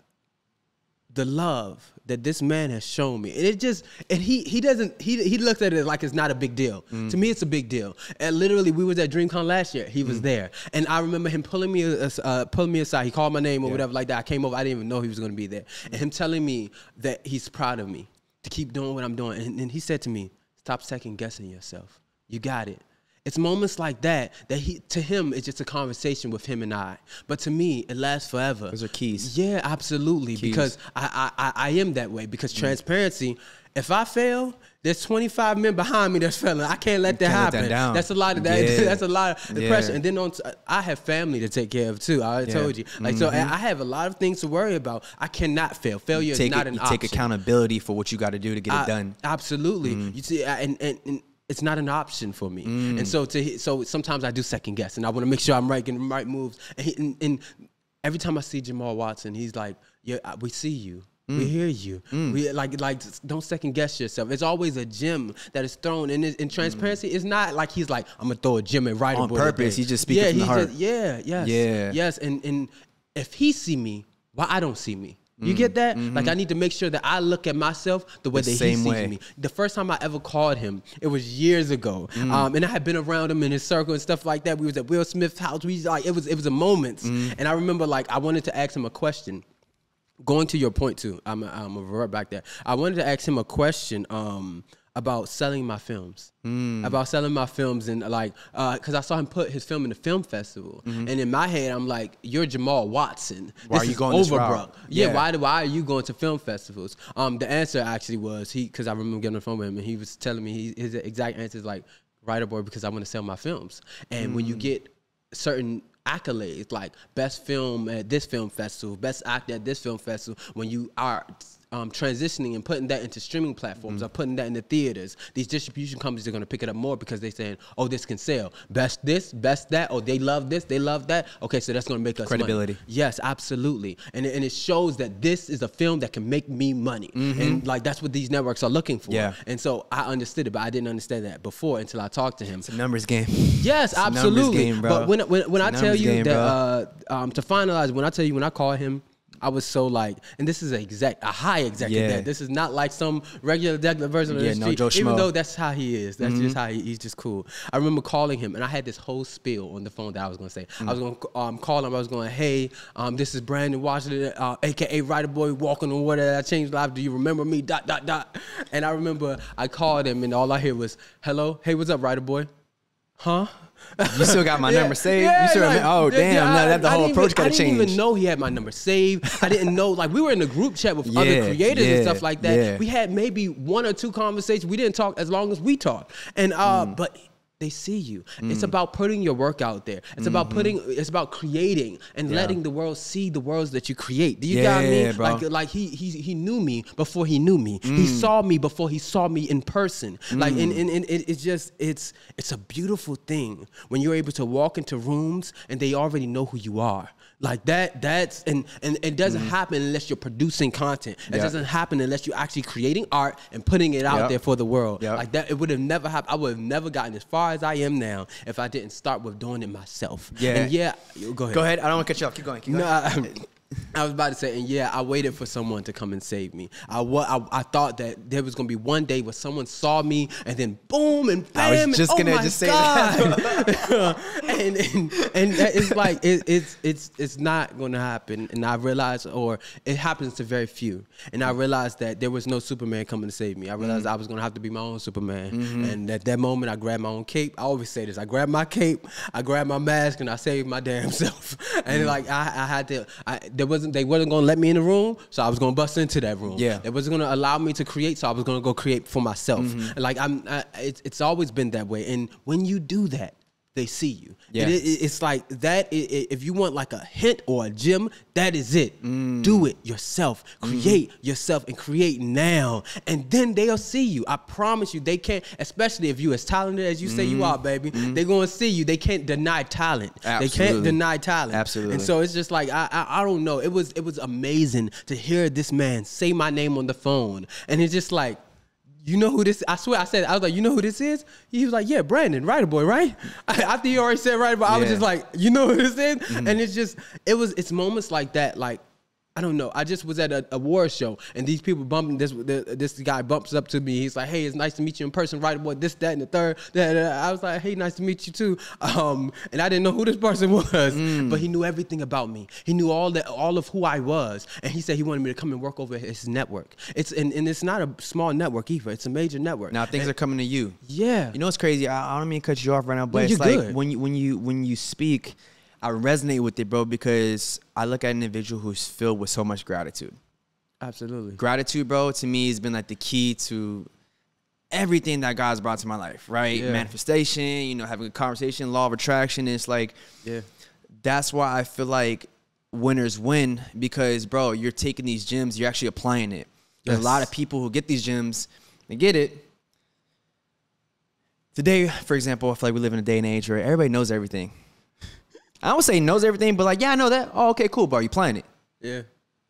love that this man has shown me, and he looks at it like it's not a big deal. To me, it's a big deal. And literally, we was at DreamCon last year. He was there, and I remember him pulling me aside. He called my name or whatever like that. I came over. I didn't even know he was going to be there, and him telling me that he's proud of me to keep doing what I'm doing. And he said to me, "Stop second guessing yourself. You got it." it's moments like that to him, it's just a conversation with him and I. But to me, it lasts forever. Those are keys. Yeah, absolutely. Keys. Because I am that way. Because transparency, if I fail, there's 25 men behind me that's failing. I can't let that happen. Let that down. That's a lot of that. Yeah. That's a lot of pressure. And then I have family to take care of too. I already told you. Like so, I have a lot of things to worry about. I cannot fail. Failure is not an option. You take accountability for what you got to do to get it done. Absolutely. You see, and it's not an option for me. And so sometimes I do second guess, and I want to make sure I'm making the right moves. And every time I see Jamal Watson, he's like, "Yeah, we see you. We hear you. We like don't second guess yourself." It's always a gem that is thrown, and in transparency, it's not like he's like, "I'm gonna throw a gem at WriterBoy on purpose." He's just speaking from the heart. Yes. And if he see me, why I don't see me? You get that? Like I need to make sure that I look at myself the way that he sees me. The first time I ever called him, it was years ago, and I had been around him in his circle and stuff like that. We was at Will Smith's house. It was a moment, and I remember like I wanted to ask him a question. Going to your point too, I'm gonna revert back there. I wanted to ask him a question about selling my films, and like because I saw him put his film in the film festival, and in my head I'm like, you're Jamal Watson. Why are you going this route? Yeah, why are you going to film festivals? The answer actually was because I remember getting on the phone with him and he was telling me his exact answer is like WriterBoy because I want to sell my films, and when you get certain accolades like best film at this film festival, best actor at this film festival, when you are transitioning and putting that into streaming platforms or putting that into theaters, these distribution companies are going to pick it up more because they're saying, oh, this can sell. Best this, best that. Oh, they love this, they love that. Okay, so that's going to make us credibility. Money. Yes, absolutely. And it shows that this is a film that can make me money. And like that's what these networks are looking for. Yeah. And so I understood it, but I didn't understand that before until I talked to him. It's a numbers game. Yes, it's absolutely. A numbers game, bro. But when I tell you that to finalize, when I call him, I was so like, and this is a high executive. This is not like some regular version of the street. No Joe Schmo. Even though that's how he is. That's just how he's just cool. I remember calling him, and I had this whole spiel on the phone that I was going to say. I was going to call him. I was going, hey, this is Brandon Washington, a.k.a. WriterBoy, walking on water that changed life. Do you remember me? ... And I remember I called him, and all I hear was, hello? Hey, what's up, WriterBoy? Huh? You still got my number saved? You still the whole approach got to change. I didn't even know he had my number saved. I didn't know, like, we were in a group chat with other creators and stuff like that. We had maybe 1 or 2 conversations. We didn't talk as long as we talked. And but they see you. It's about putting your work out there. It's about it's about creating and letting the world see the worlds that you create. Do you got me? Bro. Like he knew me before he knew me. He saw me before he saw me in person. Like and it's just it's a beautiful thing when you're able to walk into rooms and they already know who you are. Like that's and it doesn't happen unless you're producing content. It doesn't happen unless you're actually creating art and putting it out there for the world. Like that, it would have never happened. I would have never gotten as far as I am now if I didn't start with doing it myself. And go ahead. Go ahead. I don't want to cut you off. Keep going. I was about to say, and I waited for someone to come and save me. I thought that there was going to be one day where someone saw me and then boom and bam. I was just gonna say that. and it's like it's not going to happen. And I realized, or it happens to very few. And I realized that there was no Superman coming to save me. I realized I was going to have to be my own Superman. And at that moment, I grabbed my own cape. I always say this: I grabbed my cape, I grabbed my mask, and I saved my damn self. And like I had to. They wasn't going to let me in the room, so I was going to bust into that room. They wasn't going to allow me to create, so I was going to go create for myself. Like it's always been that way. And when you do that, they see you. It's like that. If you want like a hint or a gem, that is it. Do it yourself. Create yourself and create now. And then they'll see you. I promise you, they can't, especially if you as talented as you say you are, baby, they're going to see you. They can't deny talent. Absolutely. They can't deny talent. Absolutely. And so it's just like, I don't know. It was amazing to hear this man say my name on the phone. And it's just like, you know who this is? I swear, I was like, you know who this is? He was like, yeah, Brandon, WriterBoy, right? After he already said WriterBoy, I was just like, you know who this is? And it's moments like that, like, I don't know. I just was at a award show, and these people bumping this guy bumps up to me. He's like, "Hey, it's nice to meet you in person, WriterBoy. This, that, and the third." I was like, "Hey, nice to meet you too." And I didn't know who this person was, but he knew everything about me. He knew all of who I was, and he said he wanted me to come and work over his network. And it's not a small network either. It's a major network. Now things are coming to you. Yeah. You know what's crazy? I don't mean to cut you off right now, but it's like good. when you speak, I resonate with it, bro, because I look at an individual who's filled with so much gratitude. Absolutely. Gratitude, bro, to me has been like the key to everything that God's brought to my life, right? Yeah. Manifestation, you know, having a conversation, law of attraction. It's like, that's why I feel like winners win, because, bro, you're taking these gems, you're actually applying it. There's a lot of people who get these gems, they get it. Today, for example, I feel like we live in a day and age where everybody knows everything. I don't say knows everything, but like, yeah, I know that. Oh, okay, cool, bro. You playing it. Yeah.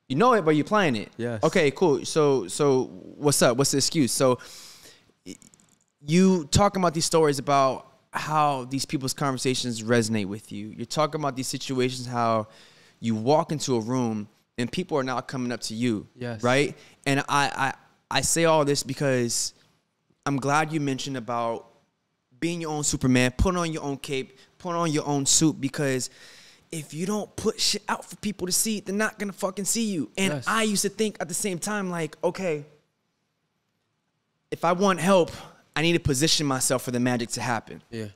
You know it, but you playing it. Yes. Okay, cool. So what's up? What's the excuse? So you talking about these stories about how these people's conversations resonate with you. You're talking about these situations, how you walk into a room and people are now coming up to you. Yes. Right? And I say all this because I'm glad you mentioned about being your own Superman, putting on your own cape, put on your own suit, because if you don't put shit out for people to see, they're not gonna fucking see you. And I used to think at the same time, like, okay, if I want help, I need to position myself for the magic to happen. Yeah.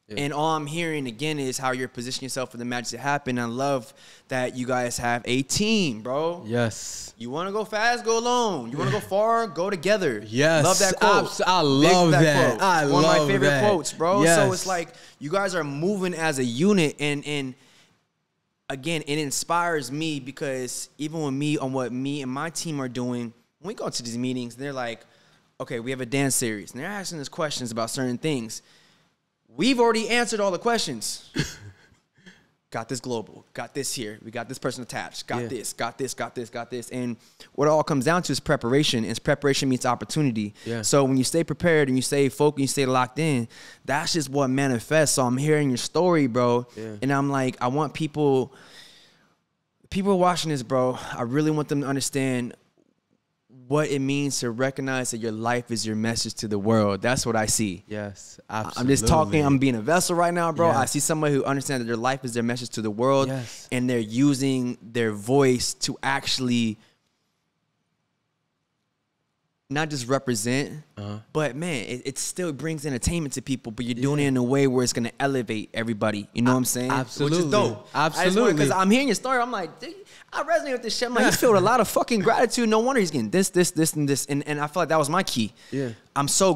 And all I'm hearing again is how you're positioning yourself for the magic to happen. I love that you guys have a team, bro. Yes. You want to go fast, go alone. You want to go far, go together. Yes. Love that quote. I love that. I love that. One of my favorite quotes, bro. Yes. So it's like you guys are moving as a unit, and again, it inspires me, because even with me on what me and my team are doing, when we go to these meetings, they're like, okay, we have a dance series, and they're asking us questions about certain things. We've already answered all the questions. Got this global, got this here, we got this person attached, got this, got this, got this, got this. And what it all comes down to is preparation, and preparation meets opportunity. Yeah. So when you stay prepared and you stay focused, you stay locked in, that's just what manifests. So I'm hearing your story, bro, and I'm like, I want people watching this, bro, I really want them to understand what it means to recognize that your life is your message to the world. That's what I see. Yes, absolutely. I'm just talking, I'm being a vessel right now, bro. Yes. I see somebody who understands that their life is their message to the world, and they're using their voice to actually not just represent, but man, it still brings entertainment to people, but you're doing it in a way where it's going to elevate everybody. You know what I'm saying? Absolutely. Which is dope. Absolutely. Because I'm hearing your story, I'm like, I resonate with this shit. I'm like, he's filled a lot of fucking gratitude. No wonder he's getting this, and this. And I feel like that was my key. Yeah. I'm so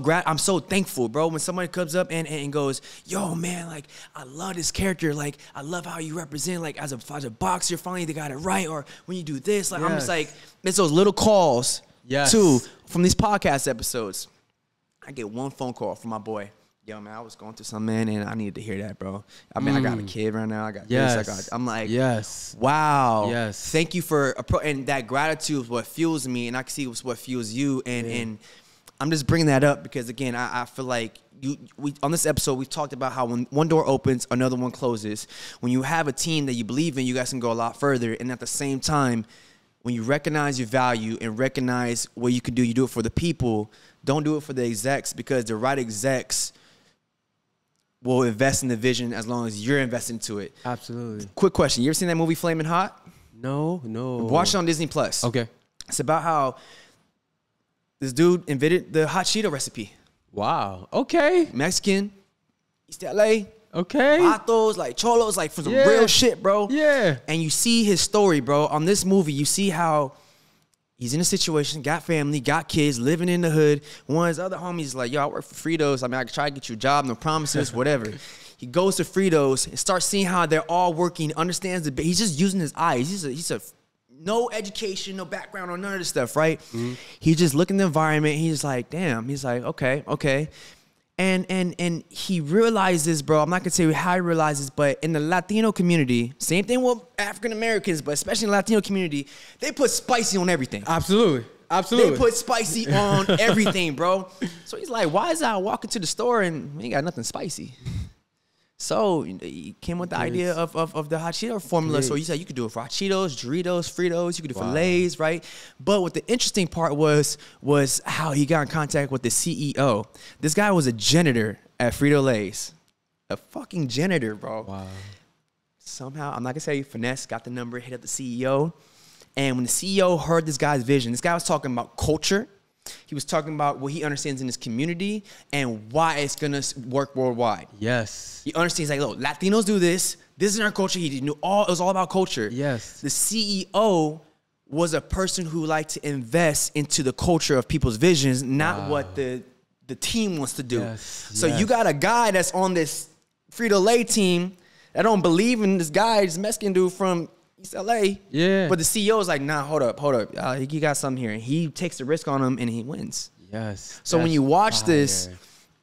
thankful, bro. When somebody comes up and goes, yo, man, like, I love this character. Like, I love how you represent, like, as a boxer, finally they got it right. Or when you do this, like, I'm just like, it's those little calls, too, from these podcast episodes. I get one phone call from my boy. Yo, man, I was going through something, man, and I needed to hear that, bro. I mean, I got a kid right now. I got this. I'm like, wow. Yes. Thank you for, and that gratitude is what fuels me, and I can see it's what fuels you. And I'm just bringing that up because, again, I feel like we on this episode, we've talked about how when one door opens, another one closes. When you have a team that you believe in, you guys can go a lot further. And at the same time, when you recognize your value and recognize what you can do, you do it for the people. Don't do it for the execs, because the right execs will invest in the vision as long as you're investing into it. Absolutely. Quick question. You ever seen that movie Flamin' Hot? No. Watch it on Disney+. Okay. It's about how this dude invented the hot Cheeto recipe. Wow. Okay. Mexican, East LA. Okay. Vatos, like cholos, like for some real shit, bro. Yeah. And you see his story, bro. On this movie, you see how he's in a situation, got family, got kids, living in the hood. One of his other homies is like, yo, I work for Fritos. I mean, I can try to get you a job, no promises, whatever. He goes to Fritos and starts seeing how they're all working, understands he's just using his eyes. He's a no education, no background on none of this stuff, right? Mm-hmm. He's just looking at the environment. He's like, damn. He's like, okay. And he realizes, bro, I'm not going to say how he realizes, but in the Latino community, same thing with African Americans, but especially in the Latino community, they put spicy on everything. Absolutely. They put spicy on everything, bro. So he's like, why is I walking to the store and we ain't got nothing spicy? So you came with the idea of the hot Cheeto formula. So you said you could do it for hot Cheetos, Doritos, Fritos. You could do it for Lays, right? But what the interesting part was how he got in contact with the CEO. This guy was a janitor at FritoLay's. A fucking janitor, bro. Wow. Somehow, I'm not gonna say finesse, got the number, hit up the CEO. And when the CEO heard this guy's vision, this guy was talking about culture. He was talking about what he understands in his community and why it's gonna work worldwide. Yes. He understands, like, look, Latinos do this. This is our culture. He knew it was all about culture. Yes. The CEO was a person who liked to invest into the culture of people's visions, not what the team wants to do. Yes. So you got a guy that's on this FritoLay team that don't believe in this guy, this Mexican dude from East LA. Yeah. But the CEO is like, nah, hold up. He got something here. And he takes the risk on him and he wins. Yes. So when you watch this,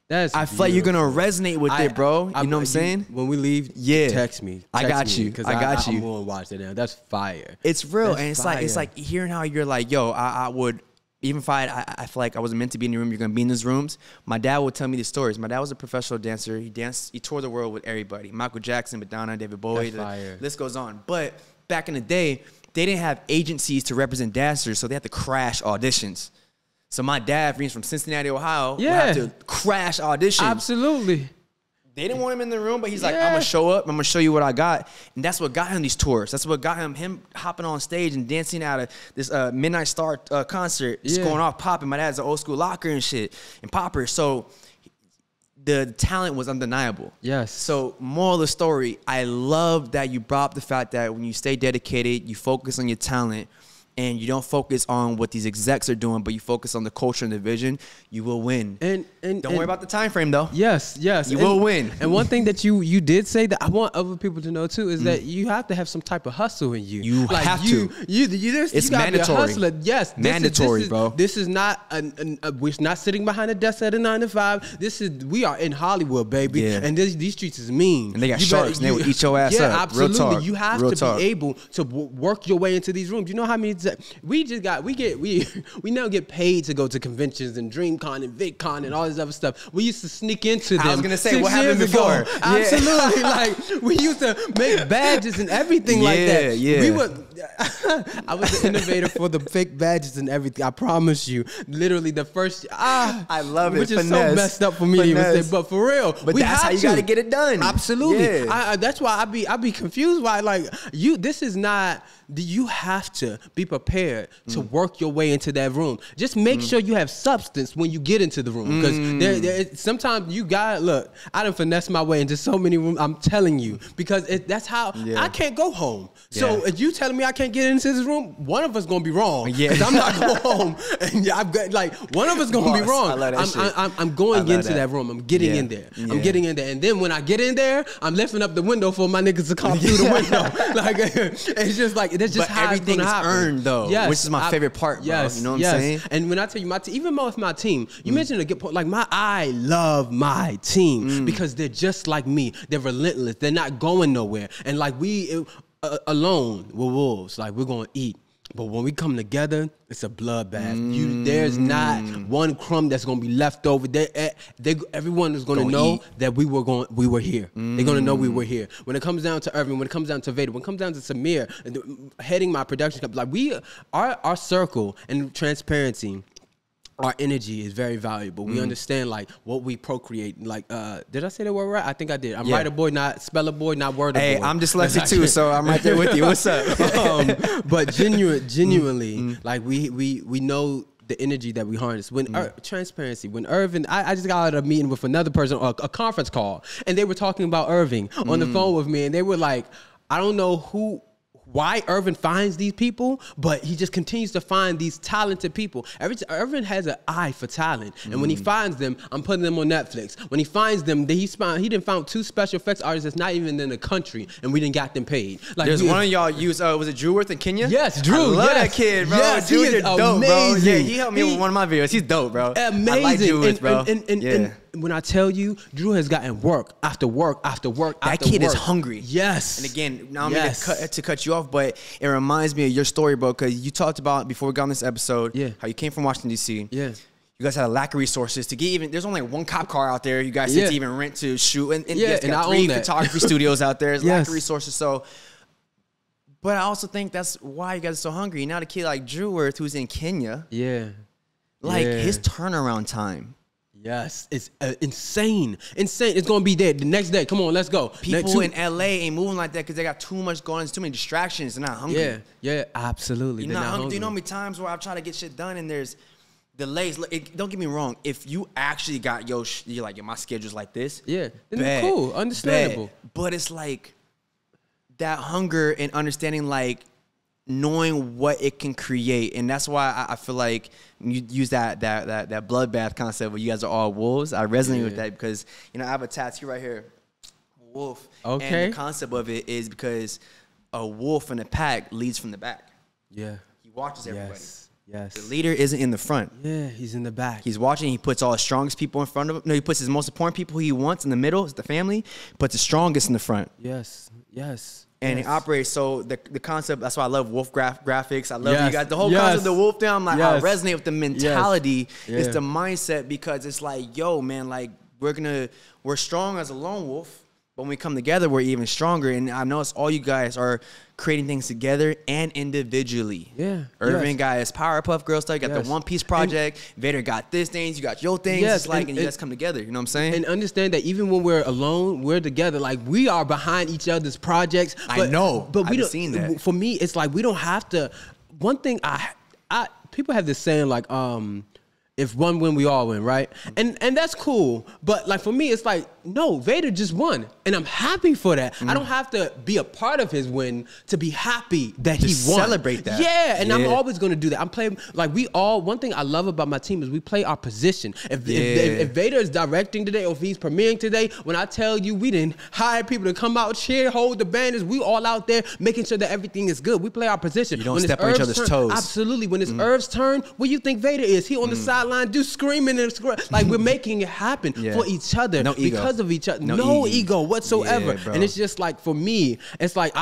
I feel like you're gonna resonate with it, bro. You know what I'm saying? When we leave, text me. I got you. I got you. I'm gonna watch it now. That's fire. It's real, That's and fire. it's like hearing how you're like, yo, I would. Even if I feel like I wasn't meant to be in the room, you're gonna be in those rooms. My dad would tell me these stories. My dad was a professional dancer. He toured the world with everybody. Michael Jackson, Madonna, David Bowie. The list goes on. But back in the day, they didn't have agencies to represent dancers, so they had to crash auditions. So my dad, being from Cincinnati, Ohio, would have to crash auditions. Absolutely. They didn't want him in the room, but he's like, I'm gonna show up. I'm gonna show you what I got. And that's what got him these tours. That's what got him hopping on stage and dancing out of this Midnight Star concert, just going off popping. My dad's an old school locker and shit and popper. So the talent was undeniable. Yes. So moral of the story, I love that you brought up the fact that when you stay dedicated, you focus on your talent, and you don't focus on what these execs are doing, but you focus on the culture and the vision, you will win. And don't worry about the time frame, though. Yes. You will win. And one thing that you did say that I want other people to know too is that you have to have some type of hustle in you. You have to. It's mandatory. Be a hustler. Yes, mandatory, bro. This is not we're not sitting behind a desk at a 9 to 5. We are in Hollywood, baby, and these streets is mean. And they got sharks. And they will eat your ass up. Yeah, absolutely. Real talk. You have to be able to work your way into these rooms. You know how many we now get paid to go to conventions and DreamCon and VidCon and all this other stuff. We used to sneak into them. I was gonna say, what happened before? Absolutely, like we used to make badges and everything like that. Yeah. We were. I was the innovator for the fake badges and everything. I promise you. Literally the first. I love it. Which is so messed up for me to even say, but for real. But that's how you got to get it done. Absolutely. Yeah. That's why I be confused. Why this is not. You have to be prepared to work your way into that room. Just make sure you have substance when you get into the room. Because sometimes you got look. I done finesse my way into so many rooms. I'm telling you, because that's how I can't go home. So if you telling me I can't get into this room, one of us gonna be wrong. Because I'm not going home. And I've got one of us gonna be wrong. I love that shit. I'm going into that room. I'm getting in there. I'm getting in there. And then when I get in there, I'm lifting up the window for my niggas to come through the window. It's just like that's just how everything's earned, though. Yes, which is my favorite part, bro. Yes, you know what I'm saying? And when I tell you my team, even more with my team, you mentioned a good point. Like I love my team because they're just like me. They're relentless. They're not going nowhere. And like we alone, we're wolves. Like we're gonna eat. But when we come together, it's a bloodbath. There's not one crumb that's gonna be left over. Everyone is gonna know that we were here. They're gonna know we were here. When it comes down to Irvin, when it comes down to Vader, when it comes down to Samir, heading my production company, like our circle and transparency. Our energy is very valuable. We understand like what we procreate. Like, did I say that word right? I think I did. I'm WriterBoy, not speller boy, not word boy. Hey, I'm dyslexic too, so I'm right there with you. What's up? But genuinely, like we know the energy that we harness. When transparency, when Irvin, I just got out of a meeting with another person, a conference call, and they were talking about Irving on the phone with me, and they were like, I don't know why Irvin finds these people, but he just continues to find these talented people. Irvin has an eye for talent, and when he finds them, I'm putting them on Netflix. When he finds them, he didn't found 2 special effects artists that's not even in the country, and we didn't got them paid. Like there's one of y'all use was it Drew Worth in Kenya? Yes, Drew. I love that kid, bro. Yes, Drew he is dope, amazing. Bro. Yeah, he helped me with one of my videos. He's dope, bro. Amazing. I like Drew Worth, bro. And when I tell you, Drew has gotten work after work after work that after kid work. is hungry. Yes. And again, now I'm going to cut you off, but it reminds me of your story, bro, because you talked about, before we got on this episode, how you came from Washington, D.C. Yeah. you guys had a lack of resources to get even. There's only like one cop car out there. You guys to even rent to shoot, and you guys got 3 photography studios out there. There's lack of resources. So, but I also think that's why you guys are so hungry. Now the kid like Drewworth, who's in Kenya, his turnaround time. Yes, it's insane. It's gonna be there the next day. Come on, let's go. People in LA ain't moving like that because they got too much going on. There's too many distractions. They're not hungry. Yeah, absolutely. You're not hungry. Do you know how many times where I've tried to get shit done and there's delays? Don't get me wrong. If you actually got you're like, my schedule's like this. Yeah, then cool, understandable. But it's like that hunger and understanding, like knowing what it can create, and that's why I feel like you use that bloodbath concept where you guys are all wolves. I resonate with that because I have a tattoo right here, wolf. Okay. And the concept of it is because a wolf in a pack leads from the back. Yeah. He watches everybody. Yes. The leader isn't in the front. Yeah, he's in the back. He's watching. He puts all the strongest people in front of him. No, he puts his most important people he wants in the middle. It's the family. Puts the strongest in the front. Yes. And it operates. So the concept, that's why I love wolf graphics. I love you guys. The whole concept of the wolf thing, I'm like, I resonate with the mentality. It's the mindset, because it's like, yo, man, like we're strong as a lone wolf. But when we come together, we're even stronger. And I notice all you guys are creating things together and individually. Yeah. Irvin got his Powerpuff Girl stuff. You got the One Piece project. Vader got this things. You got your things. It's like, and you guys come together. You know what I'm saying? And understand that even when we're alone, we're together. Like, we are behind each other's projects. I know. But we I've seen that. For me, it's like we don't have to. One thing people have this saying like, if one win, we all win, right? And that's cool. But like for me, it's like, no, Vader just won. And I'm happy for that. I don't have to be a part of his win to be happy that he won. Celebrate that. Yeah, and I'm always gonna do that. I'm playing, like one thing I love about my team is we play our position. If Vader is directing today or if he's premiering today, when I tell you we didn't hire people to come out, cheer, hold the banners, we all out there making sure that everything is good. We play our position. You don't step on each other's toes. Absolutely. When it's Irv's turn, where you think Vader is? He on the sideline, do screaming and like we're making it happen for each other, because of each other. No ego whatsoever. Yeah, and it's just like, for me, it's like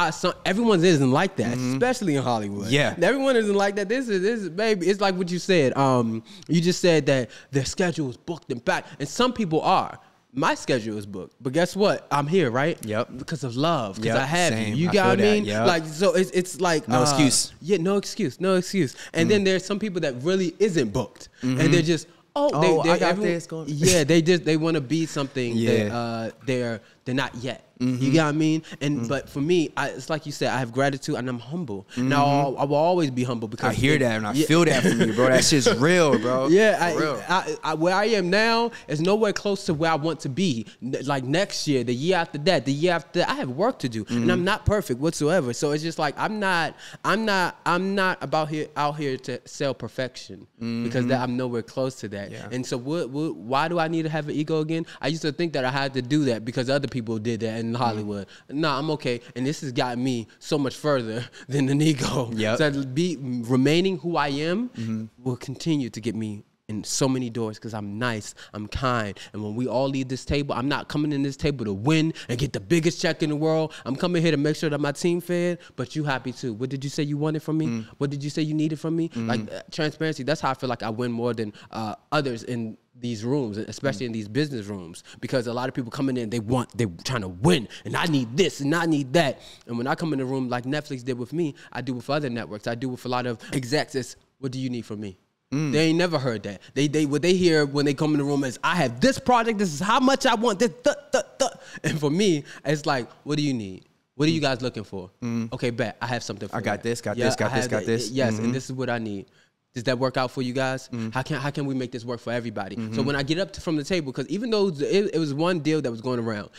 everyone isn't like that, especially in Hollywood. Yeah, everyone isn't like that. This is baby. It's like what you said. You just said that their schedule is booked and packed, and some people are. My schedule is booked, but guess what? I'm here, right? Yep. Because of love, because I have you. You got what I mean? Yep. Like, so it's like no excuse. Yeah, no excuse. And then there's some people that really isn't booked, and they're just I got this going. Yeah, they want to be something that they're not yet. You get what I mean? And but for me, it's like you said, I have gratitude and I'm humble. Now I will always be humble because I hear that and I feel that from you, bro. That shit's real, bro. Yeah, I where I am now is nowhere close to where I want to be. Like next year, the year after that, the year after that, I have work to do, and I'm not perfect whatsoever. So it's just like I'm not out here to sell perfection, because I'm nowhere close to that. Yeah. And so why do I need to have an ego again? I used to think that I had to do that because other people did that in Hollywood. Nah, I'm okay. And this has got me so much further than an ego. Yep. So remaining who I am will continue to get me in so many doors, because I'm nice, I'm kind. And when we all leave this table, I'm not coming in this table to win and get the biggest check in the world. I'm coming here to make sure that my team fed, but you happy too. What did you say you wanted from me? What did you say you needed from me? Like transparency, that's how I feel like I win more than others in these rooms, especially in these business rooms, because a lot of people coming in, they're trying to win, and I need this and I need that. And when I come in the room, like Netflix did with me, I do with other networks, I do with a lot of execs, it's, what do you need from me? They ain't never heard that. What they hear when they come in the room is, I have this project, this is how much I want, this, and for me, it's like, what do you need? What are you guys looking for? Okay, bet, I have something for you. I got this, got this. Yes, and this is what I need. Does that work out for you guys? How can we make this work for everybody? So when I get up from the table, because even though it was one deal that was going around,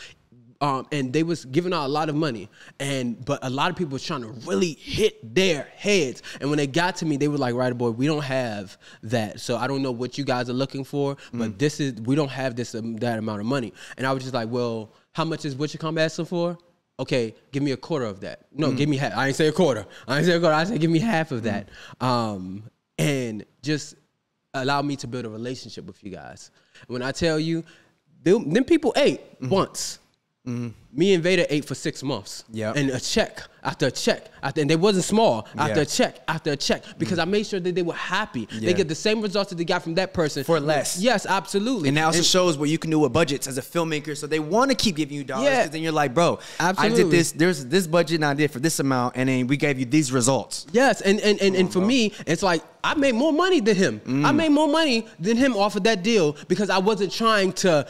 and they was giving out a lot of money, but a lot of people was trying to really hit their heads. And when they got to me, they were like, WriterBoy, we don't have that. So I don't know what you guys are looking for, but we don't have that amount of money. And I was just like, well, how much is what you come asking for? Okay, give me a quarter of that. No, give me half. I ain't say a quarter. I said give me half of that. And just allow me to build a relationship with you guys. When I tell you, them people ate once. me and Vader ate for 6 months. Yeah. And a check after a check and they wasn't small after a check after a check because I made sure that they were happy. They get the same results that they got from that person for less. Yes, absolutely. And that also shows what you can do with budgets as a filmmaker. So they want to keep giving you dollars because then you're like, bro, absolutely. I did this. There's this budget and I did for this amount, and then we gave you these results. Yes, and for me, it's like I made more money than him. I made more money than him off of that deal because I wasn't trying to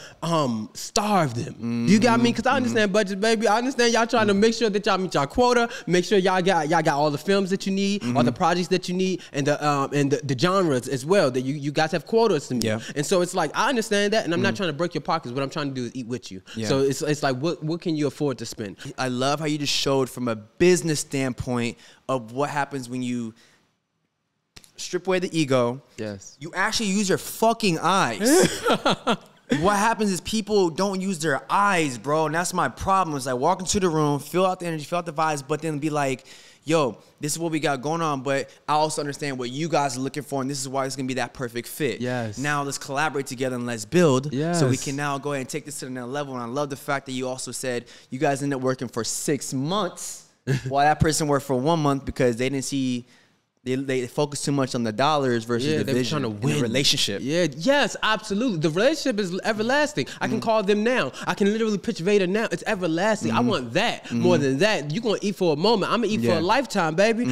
starve them. You got me? Because I understand budget, baby. I understand y'all trying to make sure that y'all meet y'all quota, make sure y'all got all the films that you need, all the projects that you need, and the genres as well that you guys have quotas to meet. Yeah. And so it's like I understand that, and I'm not trying to break your pockets. What I'm trying to do is eat with you. Yeah. So it's like what can you afford to spend? I love how you just showed from a business standpoint of what happens when you strip away the ego. Yes. You actually use your fucking eyes. What happens is people don't use their eyes, bro. And that's my problem. Is I walk into the room, feel out the energy, feel out the vibes, but then be like, yo, this is what we got going on, but I also understand what you guys are looking for, and this is why it's going to be that perfect fit. Yes. Now let's collaborate together and let's build. Yes. So we can now go ahead and take this to the next level. And I love the fact that you also said you guys ended up working for 6 months while that person worked for 1 month because they didn't see... They focus too much on the dollars versus the vision and the relationship. Yeah, yes, absolutely. The relationship is everlasting. I can call them now. I can literally pitch Vader now. It's everlasting. I want that more than that. You're gonna eat for a moment. I'm gonna eat for a lifetime, baby.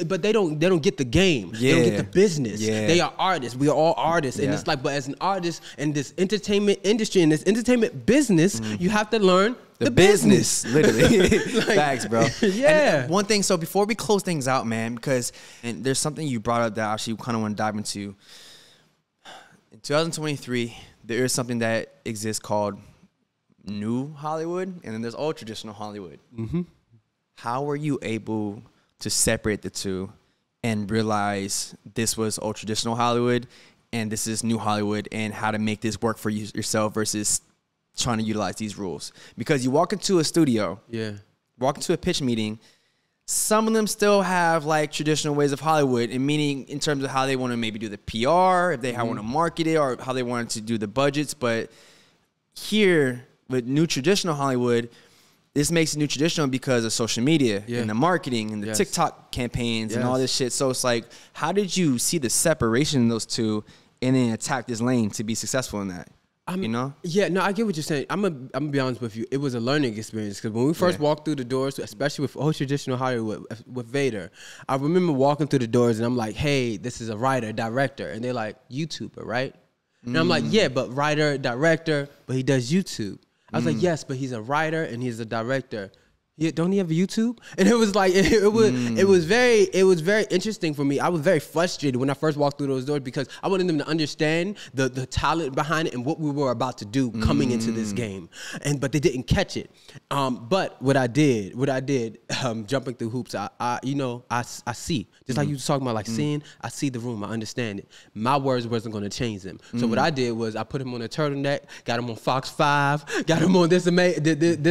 But they don't get the game. They don't get the business. They are artists. We are all artists, and it's like, but as an artist in this entertainment industry, in this entertainment business, you have to learn the business. Literally. Like, facts, bro. Yeah. And one thing, so before we close things out, man, because and there's something you brought up that I actually kind of want to dive into. In 2023, there is something that exists called New Hollywood, and then there's old traditional Hollywood. How were you able to separate the two and realize this was old traditional Hollywood and this is New Hollywood, and how to make this work for yourself versus trying to utilize these rules? Because you walk into a studio, walk into a pitch meeting, some of them still have like traditional ways of Hollywood, and meaning in terms of how they want to maybe do the PR, if they want to market it, or how they want to do the budgets. But here with new traditional Hollywood, this makes it new traditional because of social media and the marketing and the TikTok campaigns and all this shit. So it's like, how did you see the separation in those two and then attack this lane to be successful in that? You know? Yeah, no, I get what you're saying. I'm gonna be honest with you. It was a learning experience because when we first walked through the doors, especially with old traditional Hollywood, with Vader, I remember walking through the doors and I'm like, hey, this is a writer, director. And they're like, YouTuber, right? And I'm like, yeah, but writer, director, but he does YouTube. I was like, yes, but he's a writer and he's a director. Yeah, don't he have a YouTube? And it was like it was very interesting for me. I was very frustrated when I first walked through those doors because I wanted them to understand the talent behind it and what we were about to do coming into this game. But they didn't catch it. But what I did, jumping through hoops, I see. Just like you was talking about, like seeing, I see the room, I understand it. My words wasn't gonna change them. So what I did was I put him on a turtleneck, got him on Fox 5, got him on this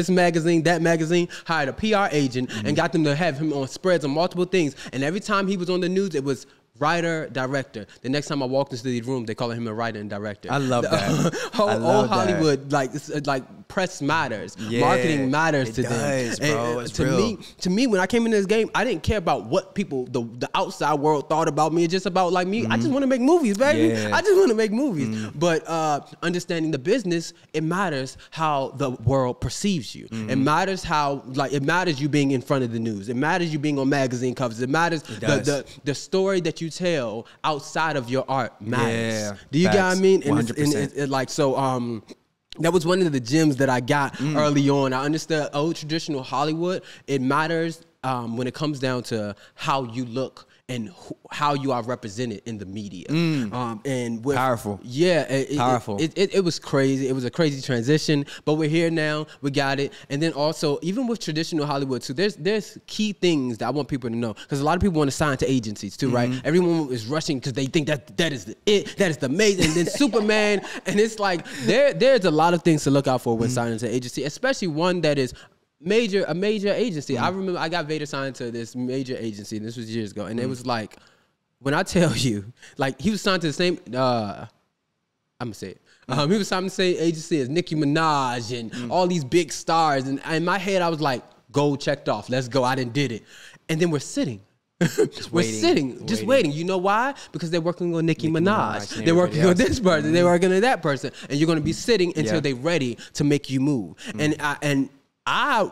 magazine, that magazine, hired a PR agent and got them to have him on spreads on multiple things. And every time he was on the news, it was writer, director. The next time I walked into the room, they call him a writer and director. I love that. Old Hollywood, like press matters, marketing matters to them. Bro. It's real. To me, when I came into this game, I didn't care about what people, the outside world thought about me. It's just about like me. I just want to make movies, baby. I just want to make movies. But understanding the business, it matters how the world perceives you. It matters how, like, it matters you being in front of the news. It matters you being on magazine covers. It matters the story that you tell outside of your art matters. Do you get what I mean? And 100%. That was one of the gems that I got early on. I understood old traditional Hollywood. It matters when it comes down to how you look and how you are represented in the media. And with, powerful. Yeah, powerful. It was crazy. It was a crazy transition, but we're here now. We got it. And then also, even with traditional Hollywood too, there's key things that I want people to know, because a lot of people want to sign to agencies too, right? Everyone is rushing because they think that is that is the amazing. And then Superman, and it's like there's a lot of things to look out for when signing to an agency, especially one that is a major agency. I remember I got Vader signed to this major agency, and this was years ago, and it was like, when I tell you, like, he was signed to the same, I'm gonna say it. He was signed to the same agency as Nicki Minaj and all these big stars. And in my head, I was like, goal checked off. Let's go. I did it. And then we're sitting. Just waiting. You know why? Because they're working on Nicki Minaj. They're working on this person. They're working on that person. And you're going to be sitting until they're ready to make you move. And I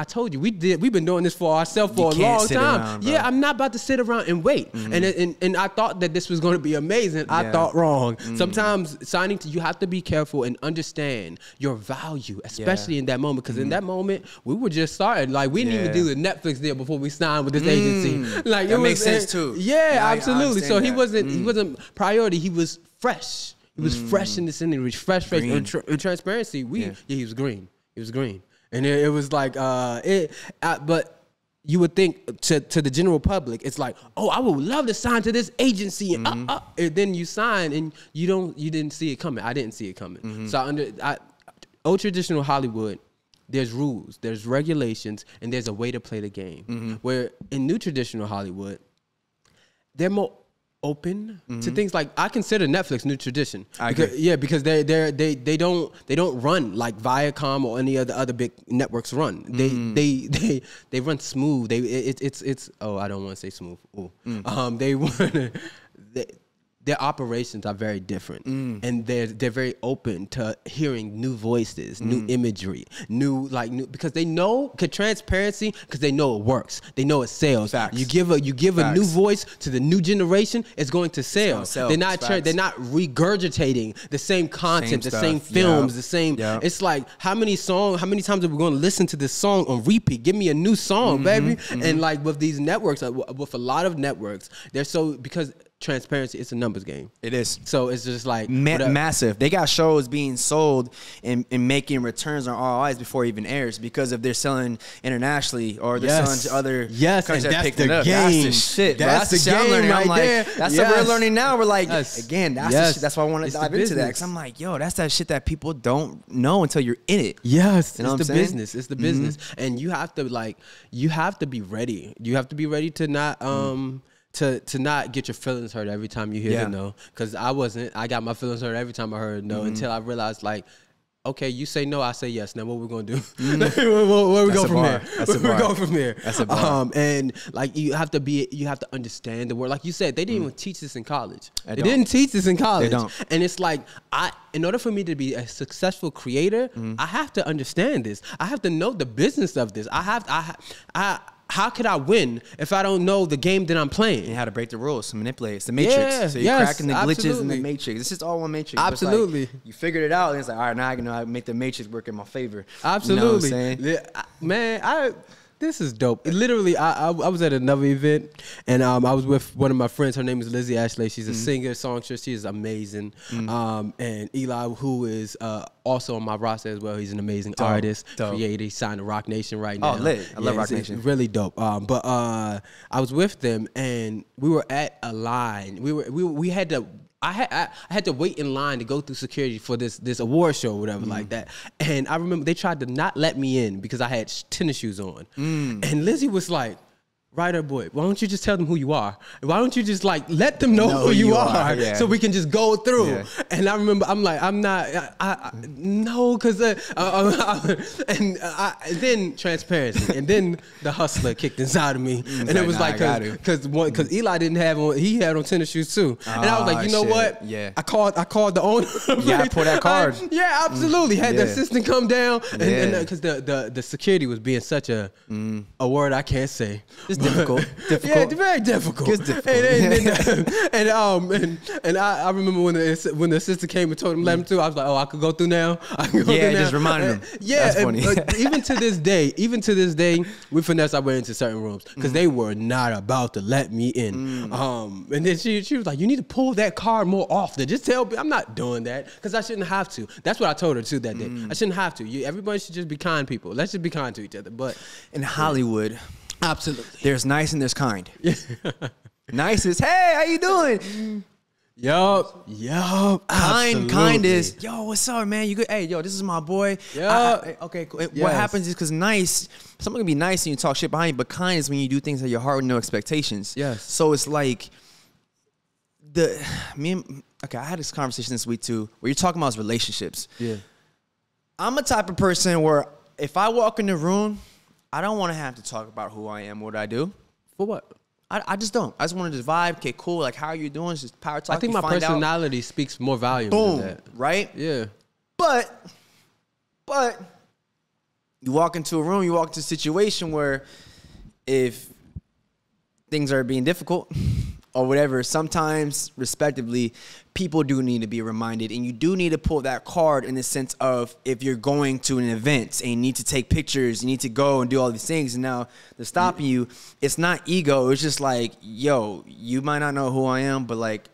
told you we've been doing this for ourselves for a long time. Yeah, I'm not about to sit around and wait. And I thought that this was going to be amazing. I thought wrong. Sometimes signing to you have to be careful and understand your value, especially in that moment. Because in that moment we were just starting. Like we didn't even do the Netflix deal before we signed with this agency. Like that makes sense too. Yeah, absolutely. So he wasn't priority. He was fresh. He was fresh in this industry, fresh in transparency. He was green. He was green. And it was like, but you would think to the general public, it's like, oh, I would love to sign to this agency, and then you sign and you didn't see it coming. I didn't see it coming. So old traditional Hollywood, there's rules, there's regulations, and there's a way to play the game. Where in new traditional Hollywood, they're more open to things. Like I consider Netflix new tradition. Because they don't run like Viacom or any other big networks run. They run smooth. It's I don't want to say smooth. Their operations are very different, and they're very open to hearing new voices, new imagery, because they know transparency, because they know it works. They know it sells. Facts. You give a new voice to the new generation, it's going to sell. They're not regurgitating the same content, the same films, the same. It's like how many times are we going to listen to this song on repeat? Give me a new song, baby. And like with these networks, with a lot of networks, because transparency, it's a numbers game. It is. So it's just like massive. They got shows being sold and making returns on ROIs before it even airs because if they're selling internationally or they're selling to other countries that picked it up. That's the shit. That's the game. I'm learning. I'm like, that's what we're learning now. We're like, again, that's the shit. That's why I want to dive into that because I'm like, yo, that's that shit that people don't know until you're in it. Yes, you know it's the business. It's the business, and you have to be ready. You have to be ready to not to not get your feelings hurt every time you hear the no. Because I got my feelings hurt every time I heard no until I realized, like, okay, you say no, I say yes. Now what we're gonna do? Where we go from here? Where we go from here? That's a bar. And like you have to understand the word. Like you said, they didn't even teach this in college. They didn't teach this in college. They don't. And it's like in order for me to be a successful creator, I have to understand this. I have to know the business of this. How could I win if I don't know the game that I'm playing? And how to break the rules, to manipulate. It's the matrix. So you're cracking the glitches in the matrix. This is all one matrix. Absolutely. Like, you figured it out, and it's like, all right, now I can know how to make the matrix work in my favor. Absolutely. You know what I'm saying? Man, this is dope. Literally, I was at another event, and I was with one of my friends. Her name is Lizzie Ashley. She's a singer, songstress. She is amazing. And Eli, who is also on my roster as well. He's an amazing artist, creator. He signed to Rock Nation right now. Oh, lit. I love Rock Nation. It's really dope. But I was with them, and we were at a line. We had to. I had to wait in line to go through security for this award show or whatever like that. And I remember they tried to not let me in because I had tennis shoes on. And Lizzie was like, WriterBoy, why don't you just tell them who you are? Why don't you just like let them know who you are so we can just go through? Yeah. And I remember I'm like, I'm not, no, because then transparency, and then the hustler kicked inside of me, and it was like because Eli didn't have on, he had on tennis shoes too, and I was like, you know what? Yeah, I called the owner. Yeah, I pulled that card. Absolutely. Had the assistant come down, and because the security was being such a word I can't say. Difficult. Yeah, very difficult. It's difficult. And I remember when the assistant came and told him let him through, I was like, oh, I could go through now. I can go through now. Just reminded him. That's funny. Even to this day, we finesse our way into certain rooms because they were not about to let me in. And then she was like, you need to pull that card more often. Just tell me. I'm not doing that because I shouldn't have to. That's what I told her too that day. I shouldn't have to. Everybody should just be kind people. Let's just be kind to each other. But in Hollywood, absolutely, there's nice and there's kind. Nice is, hey, how you doing? Yup. Kind is, yo, what's up, man? You good? Hey, yo, this is my boy. Okay, cool. What happens is because nice, someone can be nice and you talk shit behind you, but kind is when you do things at your heart with no expectations. Yes. So it's like I had this conversation this week too, where you're talking about relationships. Yeah. I'm a type of person where if I walk in the room, I don't want to have to talk about who I am, what I do. For what? I just don't. I just want to just vibe. Okay, cool. Like, how are you doing? It's just power talk. I think my personality speaks more volume than that. Right? Yeah. But you walk into a room, you walk into a situation where if things are being difficult or whatever, sometimes, respectively, people do need to be reminded. And you do need to pull that card in the sense of if you're going to an event and you need to take pictures, you need to go and do all these things. And now they're stopping you. It's not ego. It's just like, yo, you might not know who I am, but like,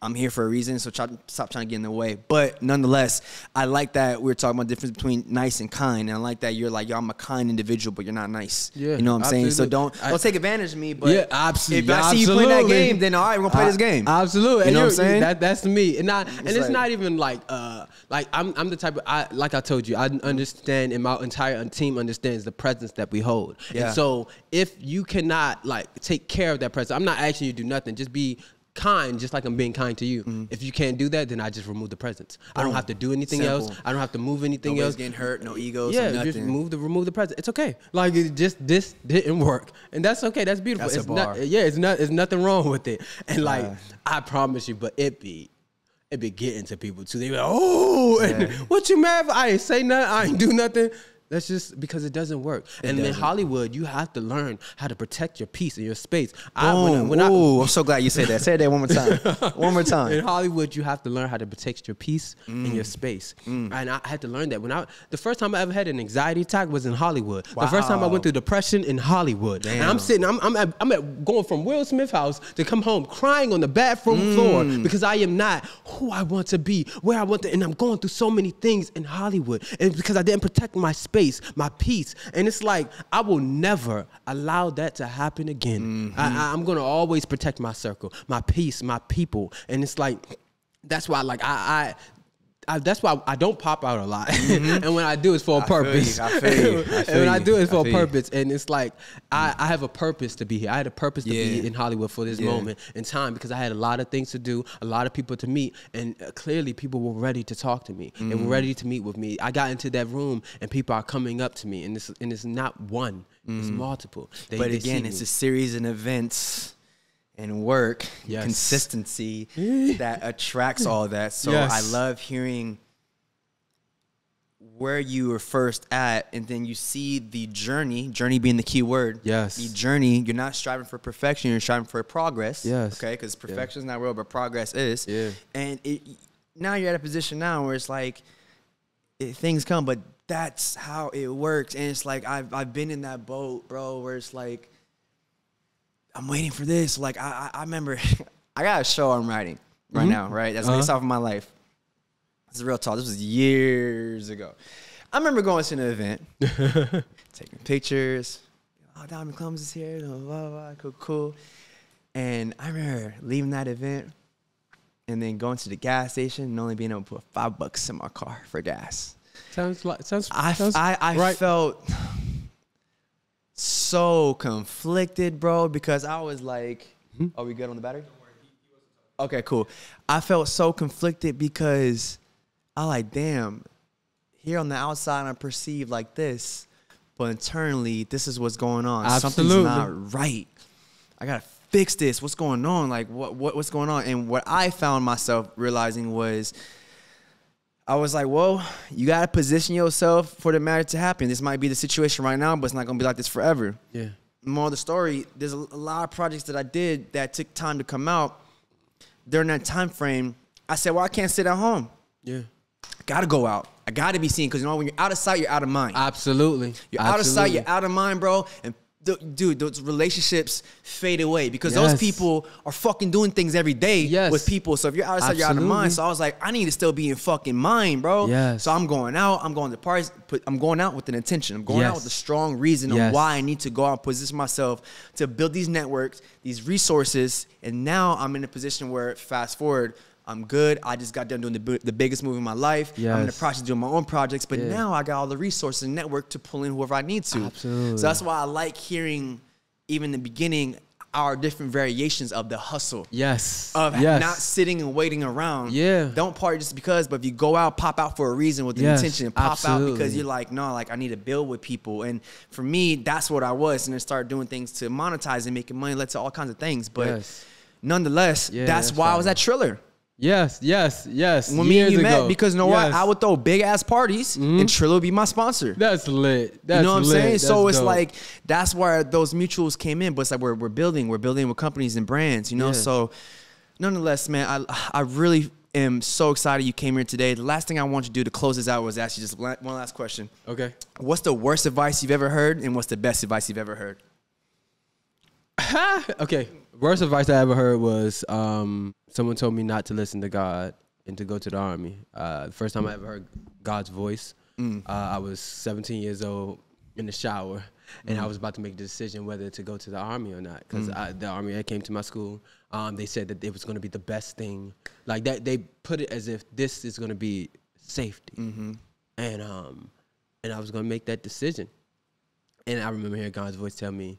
I'm here for a reason, so stop trying to get in the way. But nonetheless, I like that we're talking about the difference between nice and kind. And I like that you're like, yo, I'm a kind individual, but you're not nice. Yeah, you know what I'm saying? So don't take advantage of me. But yeah, absolutely. If I see you playing that game, then all right, we're going to play this game. Absolutely. You know what I'm saying? That's me. And it's not even like I'm the type of, like I told you, I understand, and my entire team understands the presence that we hold. Yeah. And so if you cannot like take care of that presence, I'm not asking you to do nothing. Just be kind, just like I'm being kind to you. If you can't do that, then I just remove the presence. I don't have to do anything else. I don't have to move anything else. Nobody's getting hurt, no egos, yeah, nothing. just remove the presence. It's okay. Like this didn't work, and that's okay. That's beautiful. That's a bar. It's nothing wrong with it. And like I promise you, but it be getting to people too. They be like, oh, and what you mad for? I ain't say nothing. I ain't do nothing. That's just because it doesn't work. And in Hollywood, you have to learn how to protect your peace and your space. I'm so glad you said that. Say that one more time. One more time. In Hollywood, you have to learn how to protect your peace and your space. And I had to learn that. The first time I ever had an anxiety attack was in Hollywood. Wow. The first time I went through depression in Hollywood. Damn. And I'm sitting, I'm going from Will Smith's house to come home crying on the bathroom floor because I am not who I want to be, where I want to, and I'm going through so many things in Hollywood. And because I didn't protect my space, my peace. And it's like, I will never allow that to happen again. I'm going to always protect my circle, my peace, my people. And it's like, that's why that's why I don't pop out a lot. And when I do, it's for a purpose. And when I do, it's for a purpose. And it's like, I have a purpose to be here. I had a purpose to be in Hollywood for this moment in time because I had a lot of things to do, a lot of people to meet. And clearly people were ready to talk to me. They were ready to meet with me. I got into that room and people are coming up to me. And it's not one, it's multiple. But again, it's a series of events and work, consistency that attracts all that. So I love hearing where you were first at, and then you see the journey being the key word. Yes. The journey, you're not striving for perfection, you're striving for progress. Yes. Okay, because perfection is not real, but progress is. Yeah. And now you're at a position now where it's like, things come, but that's how it works. And it's like, I've been in that boat, bro, where it's like, I'm waiting for this. Like, I remember, I got a show I'm writing right now, right? That's based off of my life. This is real talk. This was years ago. I remember going to an event, taking pictures. Oh, Dominique Combs is here. Blah, blah, blah, cool. And I remember leaving that event and then going to the gas station and only being able to put $5 in my car for gas. I felt so conflicted, bro, because I was like, are we good on the battery? Okay, cool. I felt so conflicted because I like, damn, here on the outside I'm perceived like this, but internally this is what's going on. Absolutely. Something's not right. I gotta fix this. What's going on? Like what's going on? And what I found myself realizing was, I was like, well, you got to position yourself for the matter to happen. This might be the situation right now, but it's not going to be like this forever. Yeah. More of the story, there's a lot of projects that I did that took time to come out. During that time frame, I said, well, I can't sit at home. Yeah. I got to go out. I got to be seen because, you know, when you're out of sight, you're out of mind. Absolutely. You're out of sight, you're out of mind, bro. And dude, those relationships fade away because those people are fucking doing things every day with people. So if you're out of sight, you're out of mind. So I was like, I need to still be in fucking mind, bro. Yes. So I'm going out. I'm going to parties. I'm going out with an intention. I'm going out with a strong reason on why I need to go out and position myself to build these networks, these resources. And now I'm in a position where, fast forward, I'm good. I just got done doing the biggest move in my life. Yes. I'm in the process of doing my own projects. But now I got all the resources and network to pull in whoever I need to. Absolutely. So that's why I like hearing, even in the beginning, our different variations of the hustle. Yes. Of not sitting and waiting around. Yeah. Don't party just because, but if you go out, pop out for a reason with the intention. Pop out because you're like, no, like I need to build with people. And for me, that's what I was. And then start doing things to monetize and making money, led to all kinds of things. But nonetheless, that's why I was at Triller. Yes. When me and you met, because you know what? I would throw big ass parties and Triller would be my sponsor. That's lit. That's you know what I'm saying? That's so it's dope. like, that's where those mutuals came in. But it's like we're building with companies and brands, you know? So nonetheless, man, I really am so excited you came here today. The last thing I want you to do to close this out was ask you just one last question. Okay. What's the worst advice you've ever heard and what's the best advice you've ever heard? Okay. Worst advice I ever heard was someone told me not to listen to God and to go to the army. The first time I ever heard God's voice, I was 17 years old in the shower, and I was about to make the decision whether to go to the army or not, because the army that came to my school, they said that it was going to be the best thing. Like that, they put it as if this is going to be safety, and I was going to make that decision. And I remember hearing God's voice tell me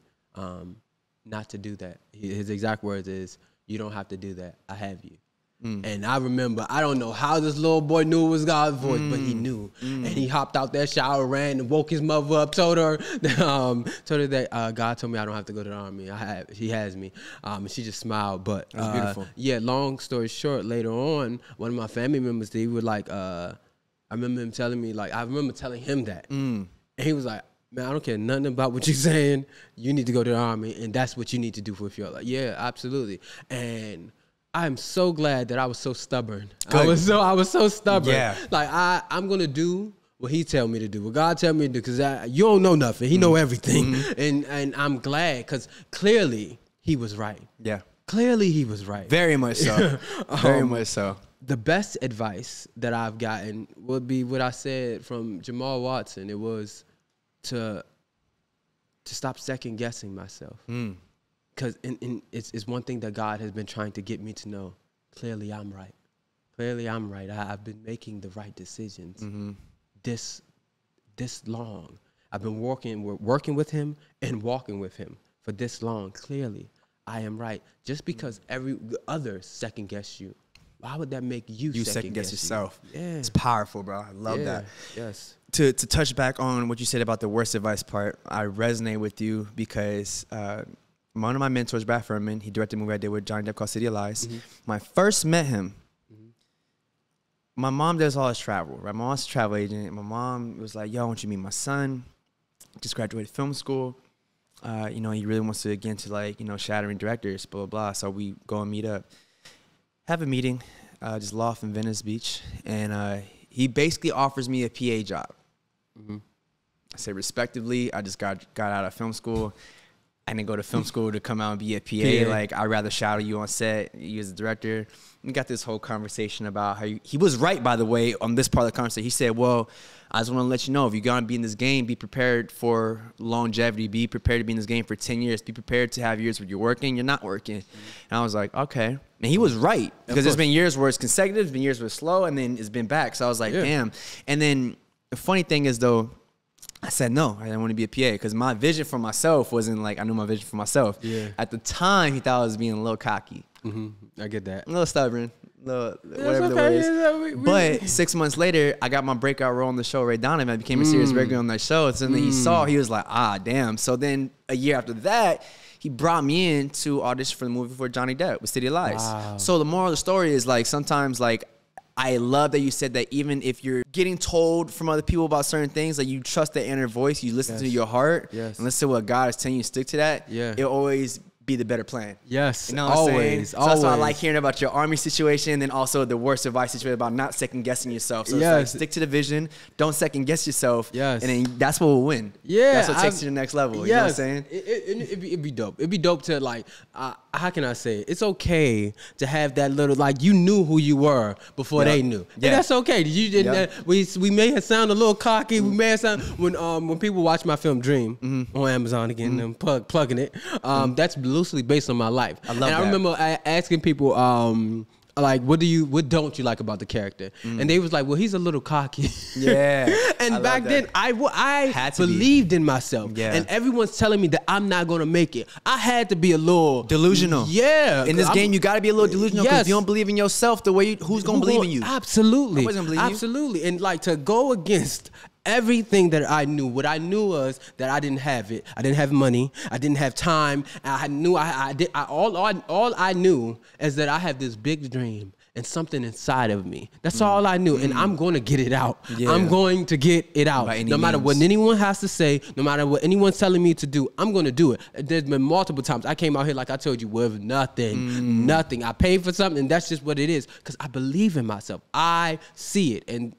not to do that. His exact words is, "You don't have to do that. I have you." And I remember, I don't know how this little boy knew it was God's voice, but he knew. And he hopped out that shower, ran and woke his mother up, told her that God told me I don't have to go to the army. He has me. And she just smiled. But that's beautiful. Yeah, long story short, later on, one of my family members, they were like, I remember him telling me, like, I remember telling him that. And he was like, "Man, I don't care nothing about what you're saying. You need to go to the army, and that's what you need to do with your life." Yeah, absolutely. And I'm so glad that I was so stubborn. I was so stubborn. Yeah. Like I'm gonna do what he tell me to do, what God tell me to do, because you don't know nothing. He know everything, and I'm glad because clearly he was right. Yeah, clearly he was right. Very much so. Very much so. The best advice that I've gotten would be what I said from Jamal Watson. It was to stop second guessing myself. Because it's one thing that God has been trying to get me to know. Clearly, I'm right. Clearly, I'm right. I've been making the right decisions this long. I've been working with him and walking with him for this long. Clearly, I am right. Just because every other second guess you, why would that make you second guess yourself? Yeah, it's powerful, bro. I love that. Yes. To touch back on what you said about the worst advice part, I resonate with you because one of my mentors, Brad Furman, he directed a movie I did with Johnny Depp called City of Lies. When I first met him, my mom does all his travel, right? My mom's a travel agent. My mom was like, "Yo, I want you to meet my son. Just graduated film school. He really wants to get into shattering directors, blah, blah, blah." So we go and meet up. Have a meeting, just loft in Venice Beach. And he basically offers me a PA job. I say, respectively, I just got out of film school. I didn't go to film school to come out and be a PA. Yeah. Like, I'd rather shadow you on set, you as a director. We got this whole conversation about how he was right, by the way, on this part of the conversation. He said, "Well, I just want to let you know, if you're going to be in this game, be prepared for longevity. Be prepared to be in this game for 10 years. Be prepared to have years where you're working, you're not working." And I was like, okay. And he was right. Because there's been years where it's consecutive, there's been years where it's slow, and then it's been back. So I was like, damn. And then the funny thing is, though, I said, no, I didn't want to be a PA because my vision for myself wasn't like, I knew my vision for myself. Yeah. At the time, he thought I was being a little cocky. I get that. A little stubborn. Whatever the word is. But 6 months later, I got my breakout role on the show, Ray Donovan. I became a serious regular on that show. So then he was like, damn. So then a year after that, he brought me in to audition for the movie for Johnny Depp with City of Lies. Wow. So the moral of the story is, like, sometimes, like, I love that you said that even if you're getting told from other people about certain things, like, you trust the inner voice, you listen to your heart, and listen to what God is telling you, stick to that. Yeah. It'll always be the better plan. Yes, you know what I'm saying? So that's why I like hearing about your army situation, and then also the worst advice situation about not second guessing yourself. So it's like, stick to the vision, don't second guess yourself, and then that's what will win. Yeah, that's what takes you to the next level. You know what I'm saying? It'd be dope. It'd be dope to, like, how can I say it? It's okay to have that little, like, you knew who you were before they knew. And that's okay. You didn't. We may have sounded a little cocky. We may have sounded when people watch my film Dream on Amazon again, I'm plugging it. That's loosely based on my life. I love that. I remember asking people, like, what don't you like about the character? And they was like, well, he's a little cocky. Yeah. And back then, I believed in myself. Yeah. And everyone's telling me that I'm not gonna make it. I had to be a little delusional. Yeah. In this game, you got to be a little delusional because if you don't believe in yourself the way who's gonna believe in you? Absolutely. Nobody's gonna believe in you. Absolutely. And like to go against everything that I knew. What I knew was that I didn't have it. I didn't have money. I didn't have time. All I knew is that I have this big dream and something inside of me. That's all I knew. And I'm going to get it out. Yeah. I'm going to get it out. No matter what anyone has to say, no matter what anyone's telling me to do, I'm going to do it. There's been multiple times I came out here, like I told you, with nothing. Nothing. I paid for something, and that's just what it is. Because I believe in myself. I see it. And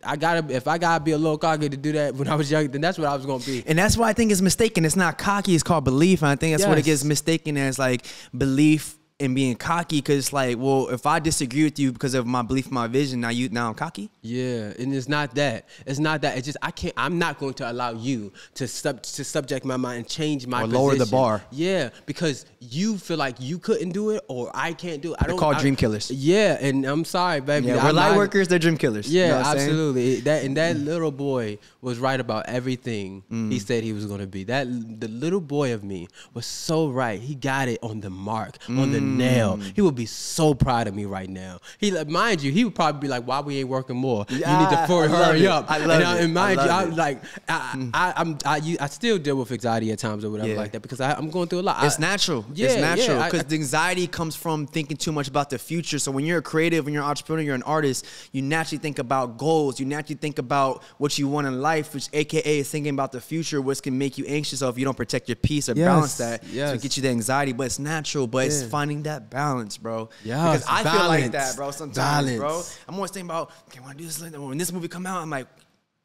if I gotta be a little cocky to do that when I was young, then that's what I was going to be. And that's why I think it's mistaken. It's not cocky. It's called belief. And I think that's what it gets mistaken as, like, belief and being cocky, because it's like, well, if I disagree with you because of my belief, my vision, now I'm cocky. Yeah, and it's not that. It's not that. It's just I'm not going to allow you to subject my mind and change my position. Lower the bar. Yeah, because you feel like you couldn't do it or I can't do it. They're called dream killers. Yeah, and I'm sorry, baby. Yeah, we're light workers. They're dream killers. Yeah, you know absolutely. That little boy was right about everything he said he was going to be. The little boy of me was so right. He got it on the mark, on the nail. He would be so proud of me right now. Mind you, he would probably be like, "Why we ain't working more? You need to hurry up." I love it. And mind you, I'm like, I still deal with anxiety at times or whatever like that because I'm going through a lot. It's natural. It's natural because the anxiety comes from thinking too much about the future. So when you're a creative, when you're an entrepreneur, you're an artist, you naturally think about goals. You naturally think about what you want in life, which AKA is thinking about the future, which can make you anxious if you don't protect your peace or balance that. So it gets you the anxiety, but it's natural. But it's finding that balance, bro. Yeah, because I feel like that, bro. Sometimes, bro, I'm always thinking about, okay, I want to do this. When this movie come out, I'm like,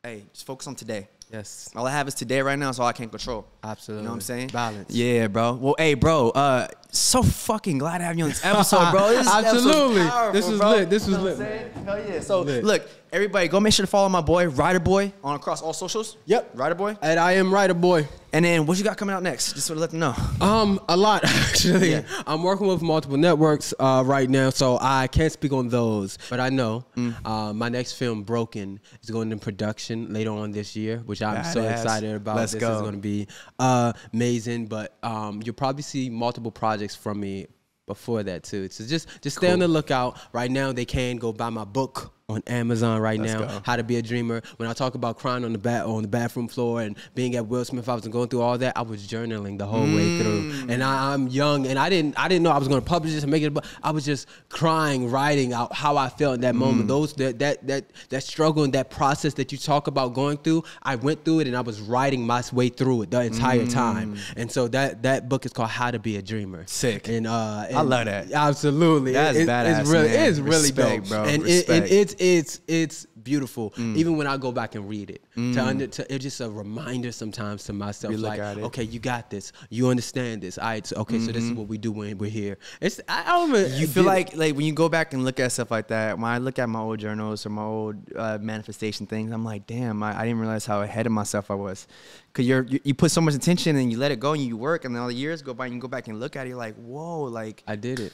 hey, just focus on today. Yes. All I have is today right now, so all I can't control. Absolutely. You know what I'm saying? Balance. Yeah, bro. Well, hey, bro, so fucking glad to have you on this episode, bro. This Absolutely. Powerful, this was bro. lit. This was you know lit. Hell yeah. So, look, everybody, go make sure to follow my boy, WriterBoy, on across all socials. Yep. WriterBoy. And I am WriterBoy. And then what you got coming out next? Just sort of let them know. A lot, actually. Yeah. I'm working with multiple networks right now, so I can't speak on those. But I know my next film, Broken, is going into production later on this year, which I'm so excited about. This is going to be amazing. But you'll probably see multiple projects from me before that too. So just stay on the lookout. Right now, they can go buy my book on Amazon right now, How to Be a Dreamer. When I talk about crying on the bathroom floor and being at Will Smith, I was going through all that. I was journaling the whole way through, and I'm young, and I didn't know I was going to publish this and make it. But I was just crying, writing out how I felt in that moment. That struggle and that process that you talk about going through, I went through it, and I was writing my way through it the entire time. And so that book is called How to Be a Dreamer. Sick. And I love that. Absolutely. That's badass. It's really Respect, dope, bro. And it's beautiful. Even when I go back and read it, it's just a reminder sometimes to myself, like, okay, you got this, you understand this. So this is what we do when we're here. You feel like when you go back and look at stuff like that. When I look at my old journals or my old manifestation things, I'm like, damn, I didn't realize how ahead of myself I was. Cause you put so much attention and you let it go and you work, and then all the years go by and you go back and look at it, you're like, whoa, like I did it.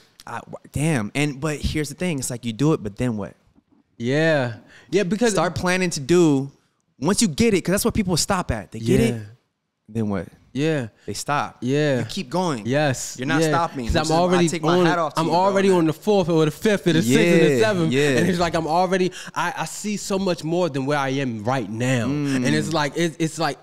Damn. But here's the thing, it's like you do it, but then what? Yeah, because start planning to do once you get it, because that's what people stop at. They get it, then what? Yeah, they stop. Yeah, you keep going. Yes, you're not stopping. Because I'm already on the fourth or the fifth or the sixth or the seventh. Yeah, and it's like I see so much more than where I am right now, and it's like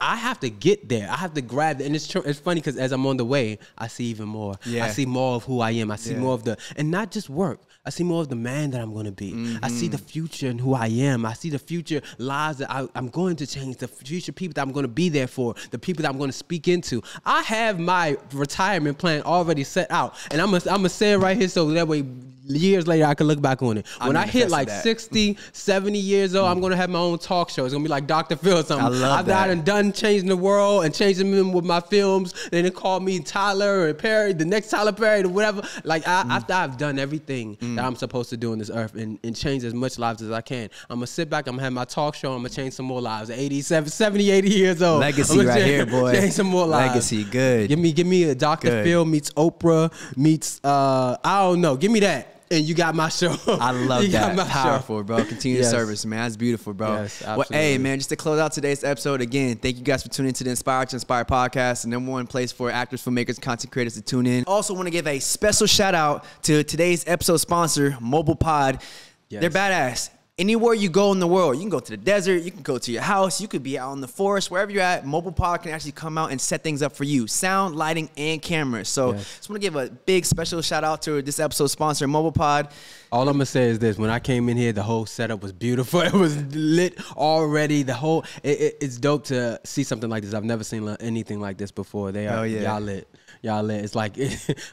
I have to get there. I have to grab it, and it's funny because as I'm on the way, I see even more. Yeah. I see more of who I am. I see more of and not just work. I see more of the man that I'm going to be. I see the future and who I am. I see the future lives that I'm going to change, the future people that I'm going to be there for, the people that I'm going to speak into. I have my retirement plan already set out, and I'm gonna say it right here so that way years later I can look back on it. When I hit like 60, 70 years old, I'm gonna have my own talk show. It's gonna be like Dr. Phil or something. I've done changing the world and changing them with my films. Then they call me Tyler or Perry, the next Tyler Perry or whatever. Like after I've done everything that I'm supposed to do on this earth and change as much lives as I can, I'm gonna sit back, I'm gonna have my talk show, I'm gonna change some more lives. 70, 80 years old. Legacy right here, boy. Change some more lives. Legacy, good. Give me a Dr. Phil meets Oprah meets I don't know. Give me that. and you got my show. I love that. Powerful, show. bro. Continued service, man. That's beautiful, bro. Yes, absolutely. Well, hey, man, just to close out today's episode, again, thank you guys for tuning into the Inspire to Inspire podcast, the #1 place for actors, filmmakers, content creators to tune in. Also want to give a special shout out to today's episode sponsor, Mobile Pod. Yes. They're badass. Anywhere you go in the world, you can go to the desert, you can go to your house, you could be out in the forest, wherever you're at, Mobile Pod can actually come out and set things up for you. Sound, lighting, and cameras. So just want to give a big special shout out to this episode sponsor, Mobile Pod. All I'm going to say is this. When I came in here, the whole setup was beautiful. It was lit already. The whole, it's dope to see something like this. I've never seen anything like this before. Y'all lit. Y'all lit. It's like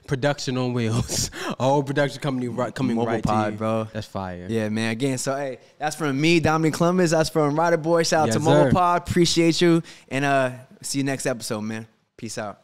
production on wheels. A whole production company coming Mobile right Pod, to you. Bro. That's fire. Yeah, man. Again, so hey, that's from me, Dominique Columbus. That's from WriterBoy. Shout out to Yes, Mobile sir. Pod. Appreciate you. And see you next episode, man. Peace out.